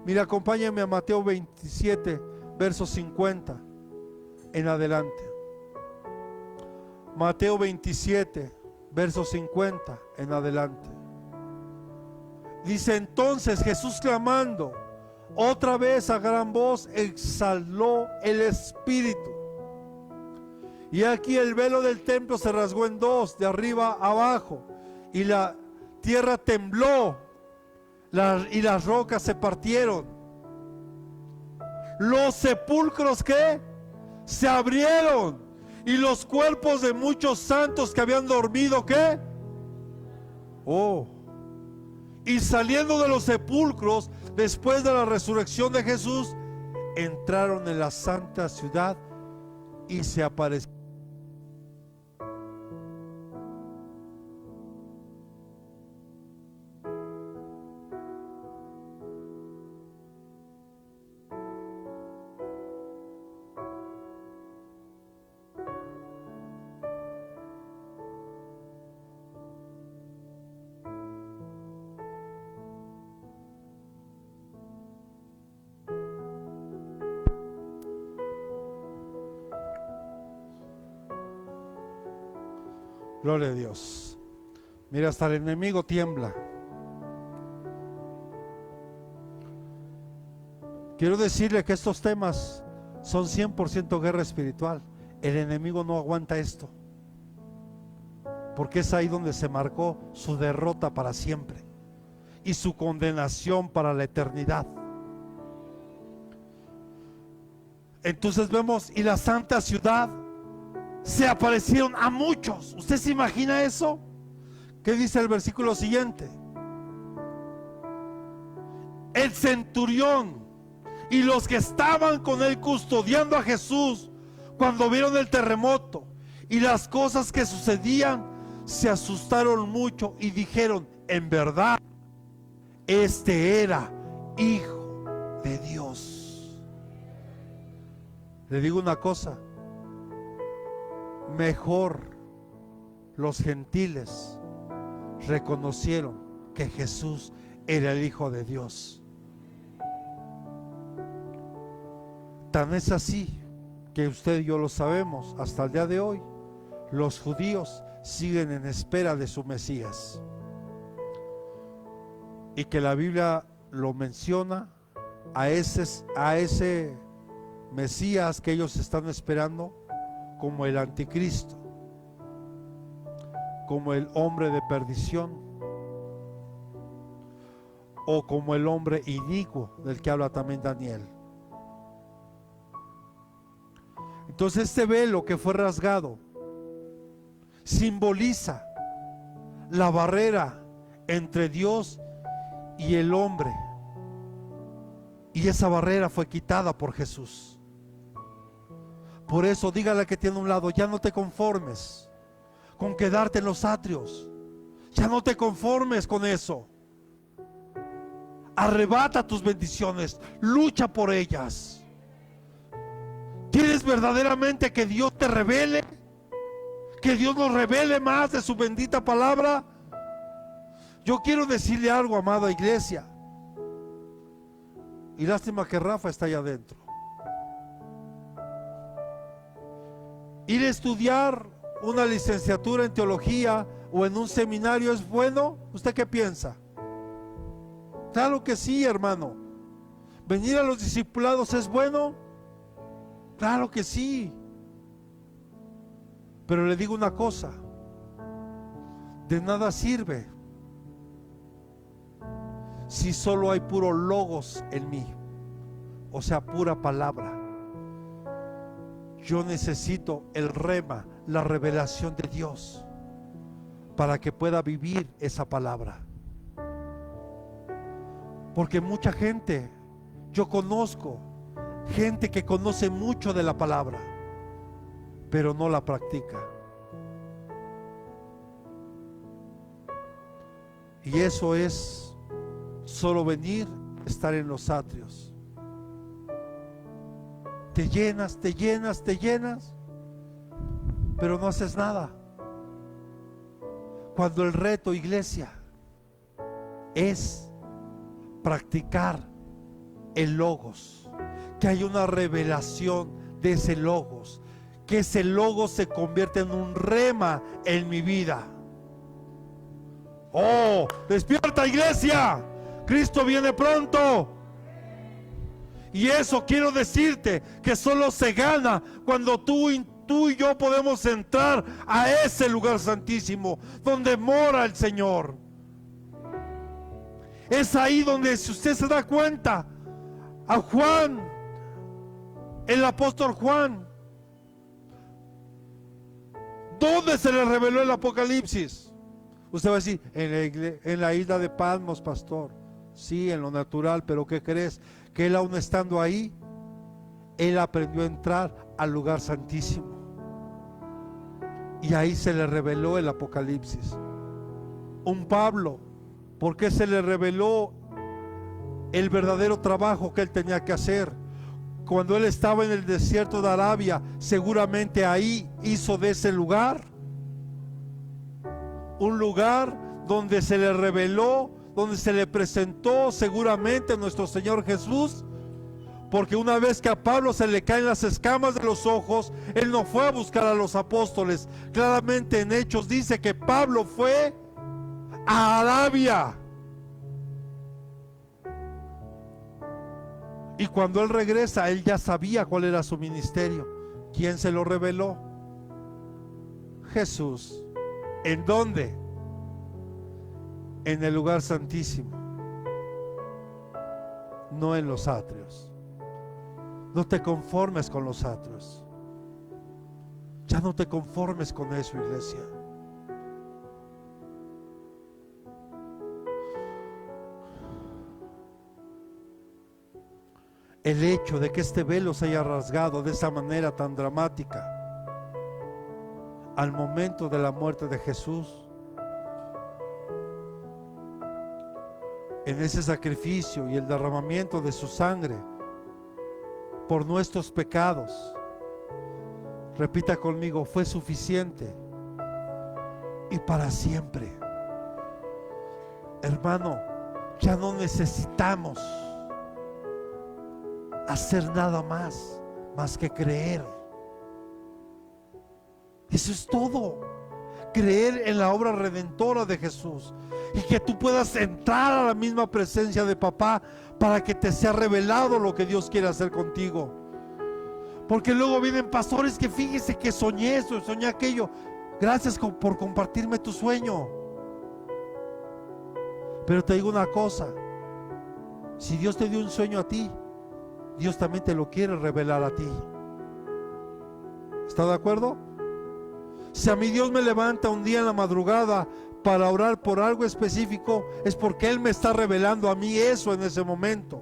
A: Mira, acompáñame a Mateo 27, verso 50 en adelante. Mateo 27, verso 50 en adelante. Dice: entonces Jesús, clamando otra vez a gran voz, exhaló el espíritu. Y aquí el velo del templo se rasgó en dos, de arriba a abajo, y la tierra tembló, y las rocas se partieron. Los sepulcros, ¿qué? Se abrieron, y los cuerpos de muchos santos que habían dormido, ¿qué? Y saliendo de los sepulcros, después de la resurrección de Jesús, entraron en la santa ciudad y se aparecieron. Gloria a Dios. Mira, hasta el enemigo tiembla. Quiero decirle que estos temas son 100% guerra espiritual. El enemigo no aguanta esto, porque es ahí donde se marcó su derrota para siempre y su condenación para la eternidad. Entonces vemos, y la santa ciudad se aparecieron a muchos. ¿Usted se imagina eso? ¿Qué dice el versículo siguiente? El centurión y los que estaban con él custodiando a Jesús, cuando vieron el terremoto y las cosas que sucedían, se asustaron mucho y dijeron: en verdad, este era Hijo de Dios. Le digo una cosa: mejor los gentiles reconocieron que Jesús era el Hijo de Dios. Tan es así que usted y yo lo sabemos, hasta el día de hoy los judíos siguen en espera de su Mesías, y que la Biblia lo menciona a ese Mesías que ellos están esperando como el anticristo, como el hombre de perdición, o como el hombre inicuo del que habla también Daniel. Entonces este velo que fue rasgado simboliza la barrera entre Dios y el hombre, y esa barrera fue quitada por Jesús. Por eso dígale que tiene a un lado: ya no te conformes con quedarte en los atrios, ya no te conformes con eso. Arrebata tus bendiciones, lucha por ellas. ¿Quieres verdaderamente que Dios te revele? ¿Que Dios nos revele más de su bendita palabra? Yo quiero decirle algo, amada iglesia, y lástima que Rafa está allá adentro. Ir a estudiar una licenciatura en teología o en un seminario es bueno. ¿Usted qué piensa? Claro que sí, hermano. ¿Venir a los discipulados es bueno? Claro que sí. Pero le digo una cosa: de nada sirve si solo hay puro logos en mí, o sea, pura palabra. Yo necesito el rema, la revelación de Dios, para que pueda vivir esa palabra. Porque mucha gente, yo conozco gente que conoce mucho de la palabra, pero no la practica. Y eso es solo venir, estar en los atrios. Te llenas, te llenas, te llenas, pero no haces nada. Cuando el reto, iglesia, es practicar el logos, que hay una revelación de ese logos, que ese logos se convierte en un rema en mi vida. Oh, despierta, iglesia, Cristo viene pronto. Y eso quiero decirte, que solo se gana cuando tú y yo podemos entrar a ese lugar santísimo donde mora el Señor. Es ahí donde, si usted se da cuenta, a Juan, el apóstol Juan, ¿dónde se le reveló el Apocalipsis? Usted va a decir: en la isla de Patmos, pastor. Sí, en lo natural, pero ¿qué crees? Que él, aún estando ahí, él aprendió a entrar al lugar santísimo, y ahí se le reveló el Apocalipsis. Un Pablo, ¿por qué se le reveló el verdadero trabajo que él tenía que hacer? Cuando él estaba en el desierto de Arabia, seguramente ahí hizo de ese lugar un lugar donde se le reveló, donde se le presentó seguramente nuestro Señor Jesús. Porque una vez que a Pablo se le caen las escamas de los ojos, él no fue a buscar a los apóstoles. Claramente en Hechos dice que Pablo fue a Arabia. Y cuando él regresa, él ya sabía cuál era su ministerio. ¿Quién se lo reveló? Jesús. ¿En dónde? En el lugar santísimo, no en los atrios. No te conformes con los atrios. Ya no te conformes con eso, iglesia. El hecho de que este velo se haya rasgado de esa manera tan dramática al momento de la muerte de Jesús, en ese sacrificio y el derramamiento de su sangre por nuestros pecados, repita conmigo, fue suficiente y para siempre. Hermano, ya no necesitamos hacer nada más que creer. Eso es todo. Creer en la obra redentora de Jesús, y que tú puedas entrar a la misma presencia de papá para que te sea revelado lo que Dios quiere hacer contigo. Porque luego vienen pastores que fíjese que soñé esto, soñé aquello. Gracias por compartirme tu sueño. Pero te digo una cosa, si Dios te dio un sueño a ti, Dios también te lo quiere revelar a ti. ¿Está de acuerdo? Si a mí Dios me levanta un día en la madrugada para orar por algo específico, es porque Él me está revelando a mí eso en ese momento.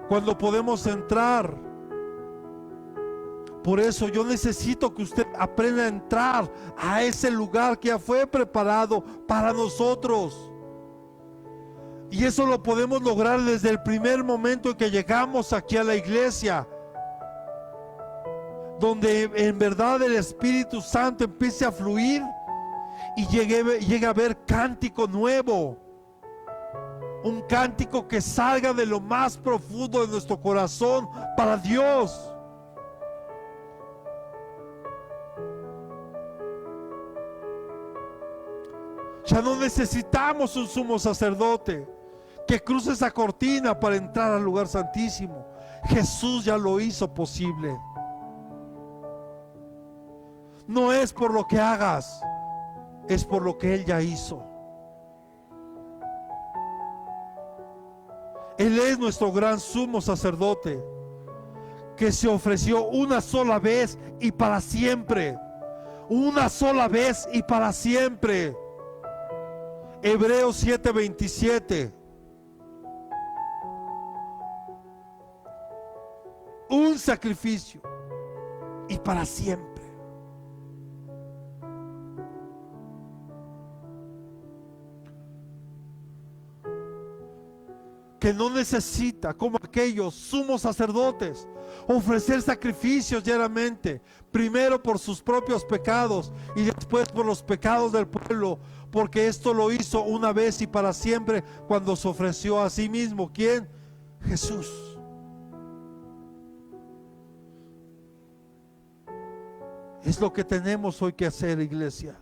A: Cuando podemos entrar, por eso yo necesito que usted aprenda a entrar a ese lugar que ya fue preparado para nosotros. Y eso lo podemos lograr desde el primer momento en que llegamos aquí a la iglesia, donde en verdad el Espíritu Santo empiece a fluir y llegue a haber cántico nuevo, un cántico que salga de lo más profundo de nuestro corazón para Dios. Ya no necesitamos un sumo sacerdote que cruce esa cortina para entrar al lugar santísimo. Jesús ya lo hizo posible. No es por lo que hagas, es por lo que Él ya hizo. Él es nuestro gran sumo sacerdote, que se ofreció una sola vez y para siempre. Una sola vez y para siempre. Hebreos 7:27. Un sacrificio y para siempre. Que no necesita, como aquellos sumos sacerdotes, ofrecer sacrificios diariamente, primero por sus propios pecados y después por los pecados del pueblo, porque esto lo hizo una vez y para siempre cuando se ofreció a sí mismo. ¿Quién? Jesús. Es lo que tenemos hoy que hacer, iglesia.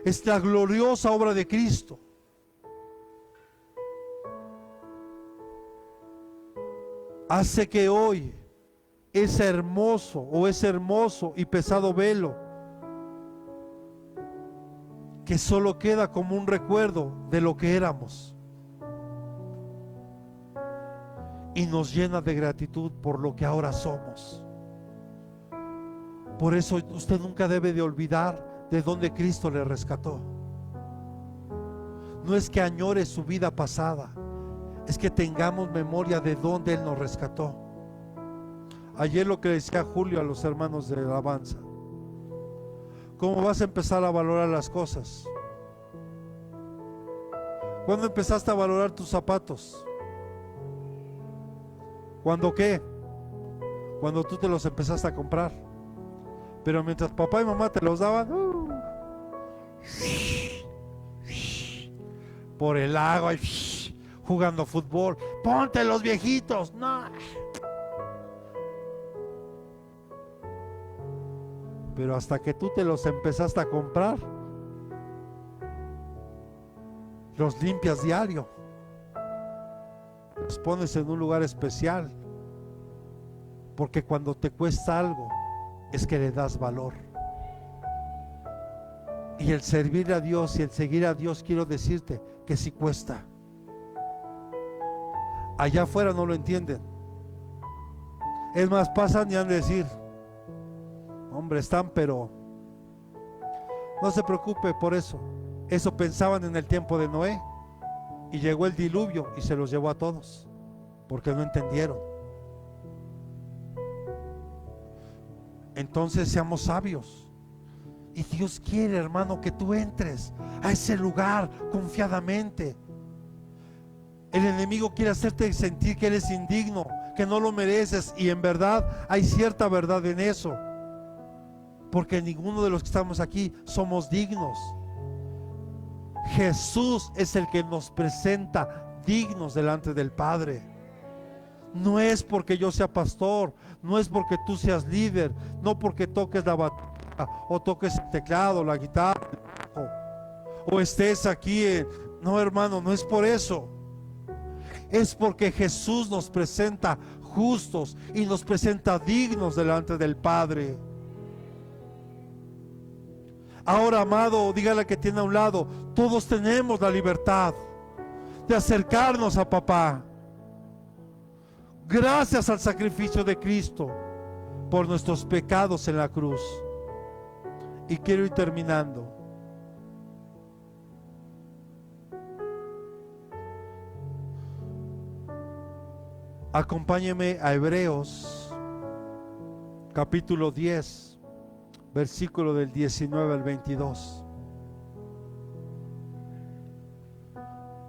A: Es la gloriosa obra de Cristo. Hace que hoy ese hermoso y pesado velo, que solo queda como un recuerdo de lo que éramos, y nos llena de gratitud por lo que ahora somos. Por eso usted nunca debe de olvidar de dónde Cristo le rescató. No es que añore su vida pasada, es que tengamos memoria de dónde Él nos rescató. Ayer lo que decía Julio a los hermanos de alabanza: ¿cómo vas a empezar a valorar las cosas? ¿Cuándo empezaste a valorar tus zapatos? ¿Cuándo qué? Cuando tú te los empezaste a comprar. Pero mientras papá y mamá te los daban, por el agua, jugando fútbol, ponte los viejitos, no. Pero hasta que tú te los empezaste a comprar, los limpias diario, los pones en un lugar especial, porque cuando te cuesta algo es que le das valor. Y el servir a Dios y el seguir a Dios, quiero decirte que sí cuesta. Allá afuera no lo entienden. Es más, pasan y han de decir: hombre, están, pero no se preocupe por eso. Eso pensaban en el tiempo de Noé, y llegó el diluvio y se los llevó a todos, porque no entendieron. Entonces seamos sabios. Y Dios quiere, hermano, que tú entres a ese lugar confiadamente. El enemigo quiere hacerte sentir que eres indigno, que no lo mereces, y en verdad hay cierta verdad en eso, porque ninguno de los que estamos aquí somos dignos. Jesús es el que nos presenta dignos delante del Padre. No es porque yo sea pastor, no es porque tú seas líder, no porque toques la batería o toques el teclado, la guitarra, o estés aquí no, hermano, no es por eso. es porque Jesús nos presenta justos y nos presenta dignos delante del Padre. Ahora, amado, dígale que tiene a un lado, todos tenemos la libertad de acercarnos a papá, gracias al sacrificio de Cristo por nuestros pecados en la cruz. Y quiero ir terminando. Acompáñeme a Hebreos capítulo 10, versículo del 19 al 22.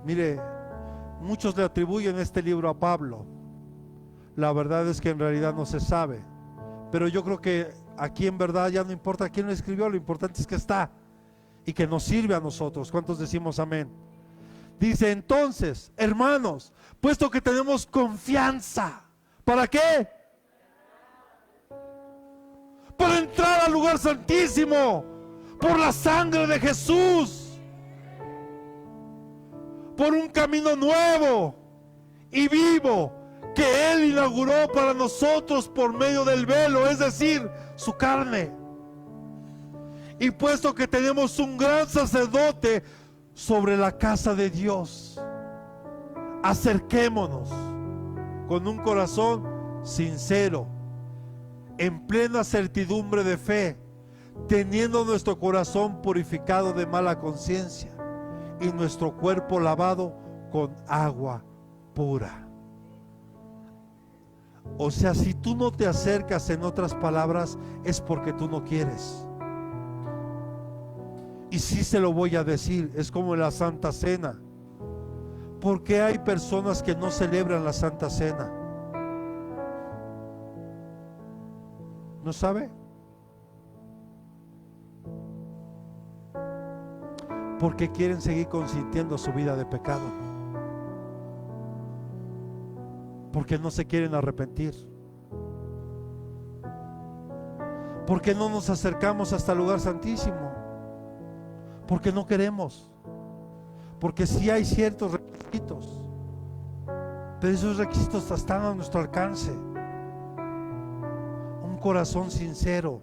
A: Mire, muchos le atribuyen este libro a Pablo. La verdad es que en realidad no se sabe. Pero yo creo que aquí en verdad ya no importa quién lo escribió, lo importante es que está y que nos sirve a nosotros. ¿Cuántos decimos amén? Dice: entonces, hermanos, puesto que tenemos confianza, ¿para qué? Para entrar al lugar santísimo por la sangre de Jesús, por un camino nuevo y vivo que Él inauguró para nosotros por medio del velo, es decir, su carne. Y puesto que tenemos un gran sacerdote sobre la casa de Dios, acerquémonos con un corazón sincero, en plena certidumbre de fe, teniendo nuestro corazón purificado de mala conciencia y nuestro cuerpo lavado con agua pura. O sea, si tú no te acercas, en otras palabras, es porque tú no quieres. Y sí se lo voy a decir, es como en la Santa Cena. ¿Por qué hay personas que no celebran la Santa Cena? ¿No sabe? Porque quieren seguir consintiendo su vida de pecado. Porque no se quieren arrepentir. Porque no nos acercamos hasta el lugar santísimo. Porque no queremos. Porque sí hay ciertos requisitos, pero esos requisitos están a nuestro alcance. Un corazón sincero,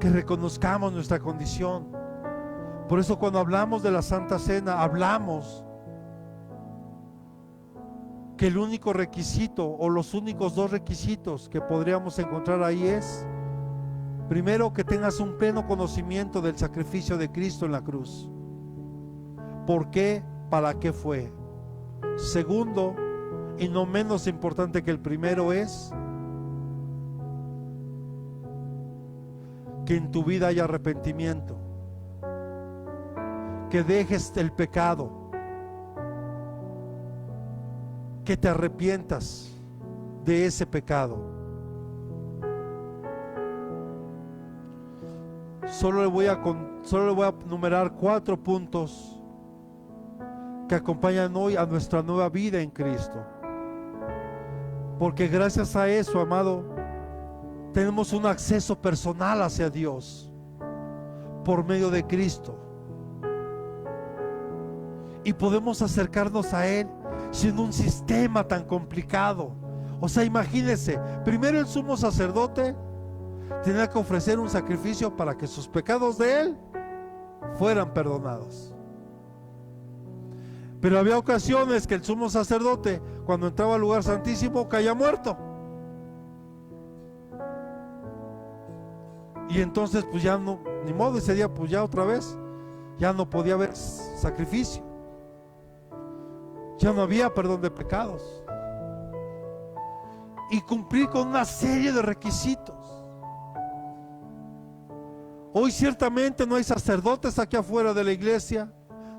A: que reconozcamos nuestra condición. Por eso cuando hablamos de la Santa Cena, hablamos que el único requisito o los únicos dos requisitos que podríamos encontrar ahí es: primero, que tengas un pleno conocimiento del sacrificio de Cristo en la cruz. ¿Por qué? ¿Para qué fue? Segundo, y no menos importante que el primero, es que en tu vida haya arrepentimiento, que dejes el pecado, que te arrepientas de ese pecado. Solo le voy a numerar 4 puntos que acompañan hoy a nuestra nueva vida en Cristo. Porque gracias a eso, amado, tenemos un acceso personal hacia Dios por medio de Cristo. Y podemos acercarnos a Él sin un sistema tan complicado. O sea, imagínense, primero el sumo sacerdote tenía que ofrecer un sacrificio para que sus pecados de él fueran perdonados. Pero había ocasiones que el sumo sacerdote, cuando entraba al lugar santísimo, caía muerto. Y entonces pues ya no, ni modo, ese día pues ya otra vez ya no podía haber sacrificio, ya no había perdón de pecados, y cumplir con una serie de requisitos. Hoy ciertamente no hay sacerdotes aquí afuera de la iglesia,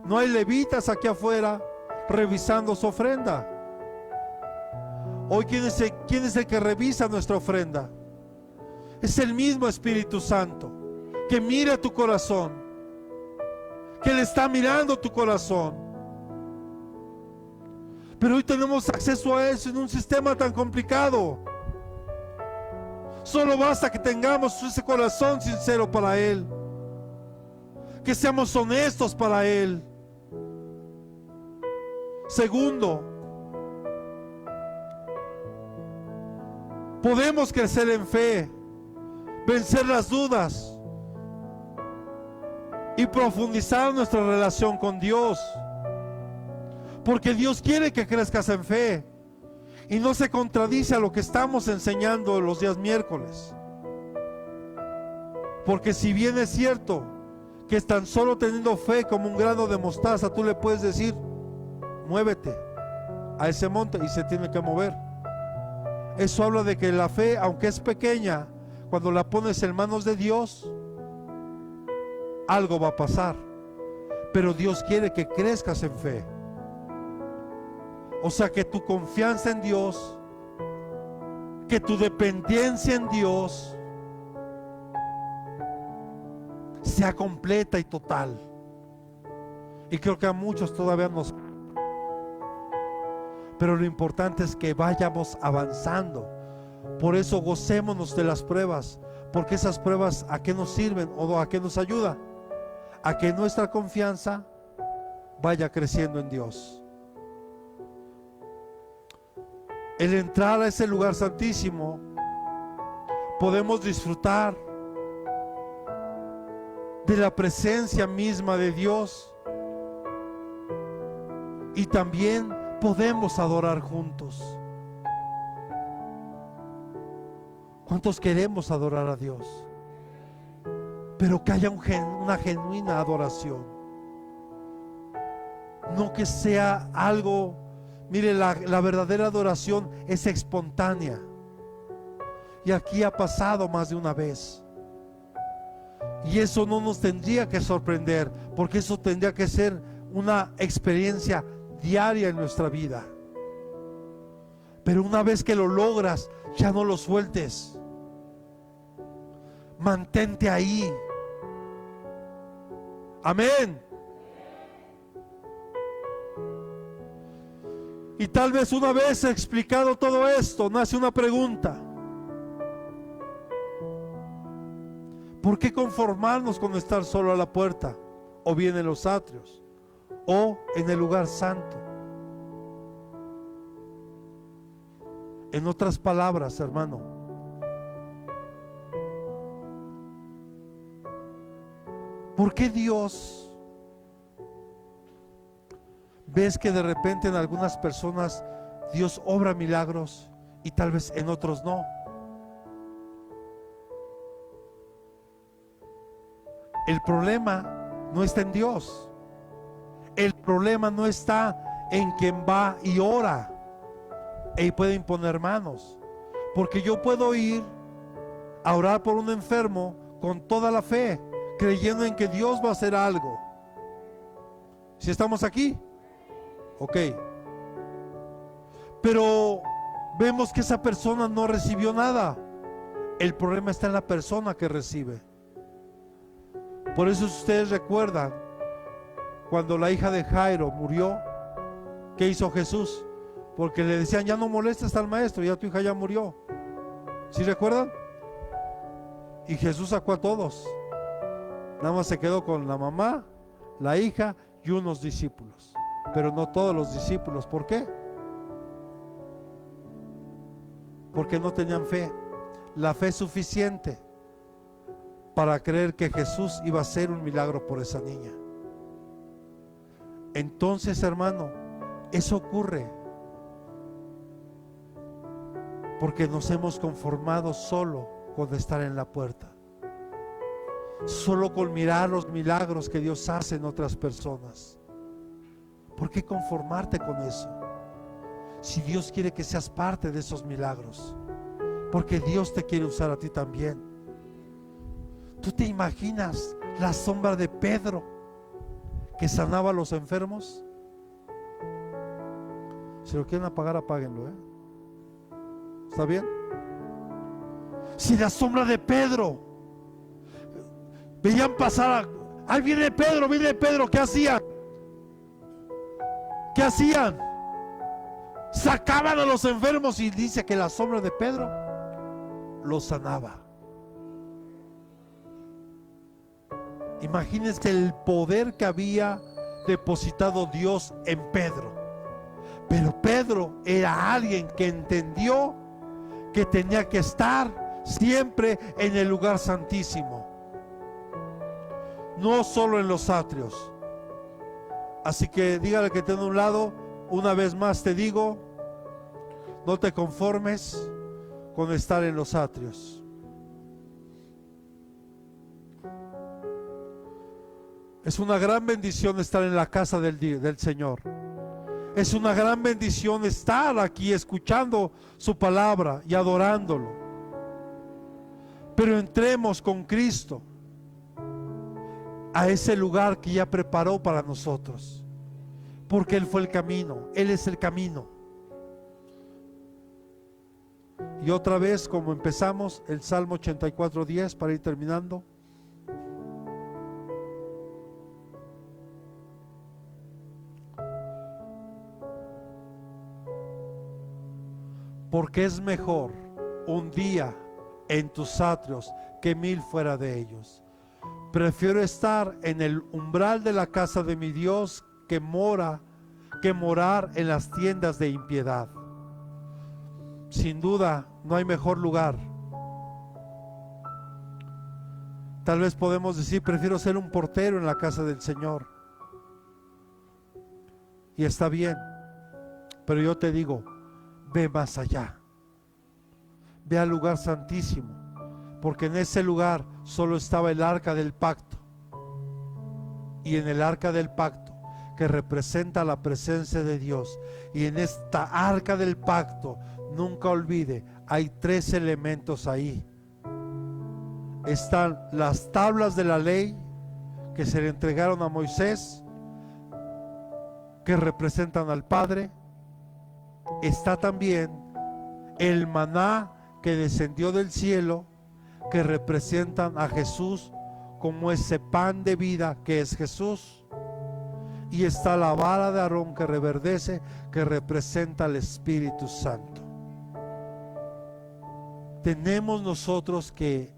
A: no hay levitas aquí afuera revisando su ofrenda. Hoy ¿quién es el que revisa nuestra ofrenda? Es el mismo Espíritu Santo, que mira tu corazón, que le está mirando tu corazón. Pero hoy tenemos acceso a eso en un sistema tan complicado. Solo basta que tengamos ese corazón sincero para Él, que seamos honestos para Él. Segundo, podemos crecer en fe, vencer las dudas y profundizar nuestra relación con Dios. Porque Dios quiere que crezcas en fe y no se contradice a lo que estamos enseñando los días miércoles. Porque si bien es cierto que es tan solo teniendo fe como un grano de mostaza, tú le puedes decir, muévete a ese monte, y se tiene que mover. Eso habla de que la fe, aunque es pequeña, cuando la pones en manos de Dios, algo va a pasar. Pero Dios quiere que crezcas en fe. O sea, que tu confianza en Dios, que tu dependencia en Dios sea completa y total. Y creo que a muchos todavía nos... Pero lo importante es que vayamos avanzando. Por eso gocémonos de las pruebas, porque esas pruebas, ¿a qué nos sirven o a qué nos ayuda? A que nuestra confianza vaya creciendo en Dios. El entrar a ese lugar santísimo, podemos disfrutar de la presencia misma de Dios, y también podemos adorar juntos. ¿Cuántos queremos adorar a Dios? Pero que haya una genuina adoración, no que sea algo. Mire, la verdadera adoración es espontánea, y aquí ha pasado más de una vez. Y eso no nos tendría que sorprender, porque eso tendría que ser una experiencia diaria en nuestra vida. Pero una vez que lo logras, ya no lo sueltes. Mantente ahí. Amén. Y tal vez una vez explicado todo esto, nace una pregunta: ¿por qué conformarnos con estar solo a la puerta, o bien en los atrios, o en el lugar santo? En otras palabras, hermano, ¿por qué Dios ves que de repente en algunas personas Dios obra milagros y tal vez en otros no? El problema no está en Dios. El problema no está en quien va y ora y puede imponer manos. Porque yo puedo ir a orar por un enfermo con toda la fe, creyendo en que Dios va a hacer algo. ¿Si estamos aquí? Ok. Pero vemos que esa persona no recibió nada. El problema está en la persona que recibe. Por eso, si ustedes recuerdan, cuando la hija de Jairo murió, ¿qué hizo Jesús? Porque le decían, ya no molestes al maestro, ya tu hija ya murió. ¿Sí recuerdan? Y Jesús sacó a todos. Nada más se quedó con la mamá, la hija y unos discípulos. Pero no todos los discípulos. ¿Por qué? Porque no tenían fe. La fe suficiente para creer que Jesús iba a hacer un milagro por esa niña. Entonces, hermano, eso ocurre porque nos hemos conformado solo con estar en la puerta, solo con mirar los milagros que Dios hace en otras personas. ¿Por qué conformarte con eso? Si Dios quiere que seas parte de esos milagros, porque Dios te quiere usar a ti también. ¿Tú te imaginas la sombra de Pedro que sanaba a los enfermos? Si lo quieren apagar, apáguenlo, ¿está bien? Si la sombra de Pedro, veían pasar ahí viene Pedro, ¿qué hacían? ¿Qué hacían? Sacaban a los enfermos, y dice que la sombra de Pedro los sanaba. Imagínense el poder que había depositado Dios en Pedro. Pero Pedro era alguien que entendió que tenía que estar siempre en el lugar santísimo, no solo en los atrios. Así que dígale que tiene a un lado, una vez más te digo, no te conformes con estar en los atrios. Es una gran bendición estar en la casa del Señor. Es una gran bendición estar aquí escuchando su palabra y adorándolo. Pero entremos con Cristo a ese lugar que ya preparó para nosotros, porque Él fue el camino, Él es el camino. Y otra vez, como empezamos, el Salmo 84:10 para ir terminando. Porque es mejor un día en tus atrios que 1000 fuera de ellos. Prefiero estar en el umbral de la casa de mi Dios que morar en las tiendas de impiedad. Sin duda, no hay mejor lugar. Tal vez podemos decir, prefiero ser un portero en la casa del Señor. Y está bien, pero yo te digo, ve más allá. Ve al lugar santísimo, porque en ese lugar solo estaba el arca del pacto. Y en el arca del pacto, que representa la presencia de Dios, y en esta arca del pacto, nunca olvide, hay 3 elementos ahí. Están las tablas de la ley que se le entregaron a Moisés, que representan al Padre. Está también el maná que descendió del cielo, que representan a Jesús como ese pan de vida que es Jesús. Y está la vara de Aarón que reverdece, que representa al Espíritu Santo. Tenemos nosotros que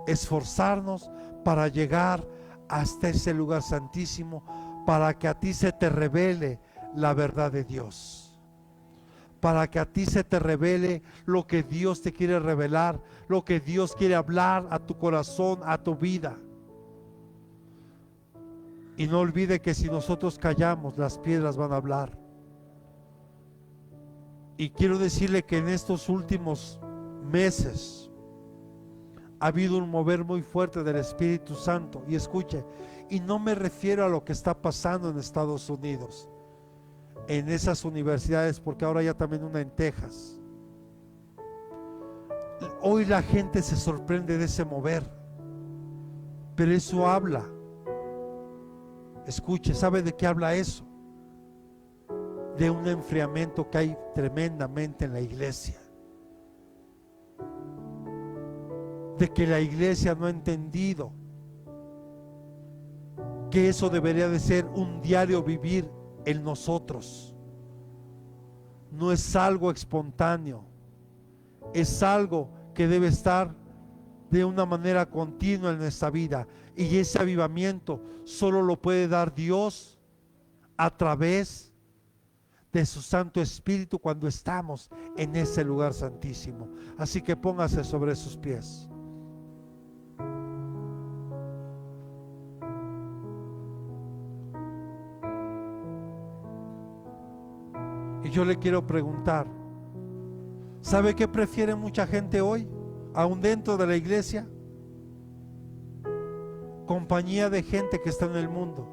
A: esforzarnos para llegar hasta ese lugar santísimo, para que a ti se te revele la verdad de Dios, para que a ti se te revele lo que Dios te quiere revelar, lo que Dios quiere hablar a tu corazón, a tu vida. Y no olvide que si nosotros callamos, las piedras van a hablar. Y quiero decirle que en estos últimos meses ha habido un mover muy fuerte del Espíritu Santo. Y escuche, y no me refiero a lo que está pasando en Estados Unidos, en esas universidades, porque ahora ya también una en Texas. Hoy la gente se sorprende de ese mover, pero eso habla. Escuche, ¿sabe de qué habla eso? De un enfriamiento que hay tremendamente en la iglesia. De que la iglesia no ha entendido que eso debería de ser un diario vivir en nosotros. No es algo espontáneo, es algo que debe estar de una manera continua en nuestra vida. Y ese avivamiento solo lo puede dar Dios a través de su Santo Espíritu cuando estamos en ese lugar santísimo. Así que póngase sobre sus pies. Y yo le quiero preguntar, ¿sabe qué prefiere mucha gente hoy, aún dentro de la iglesia? Compañía de gente que está en el mundo.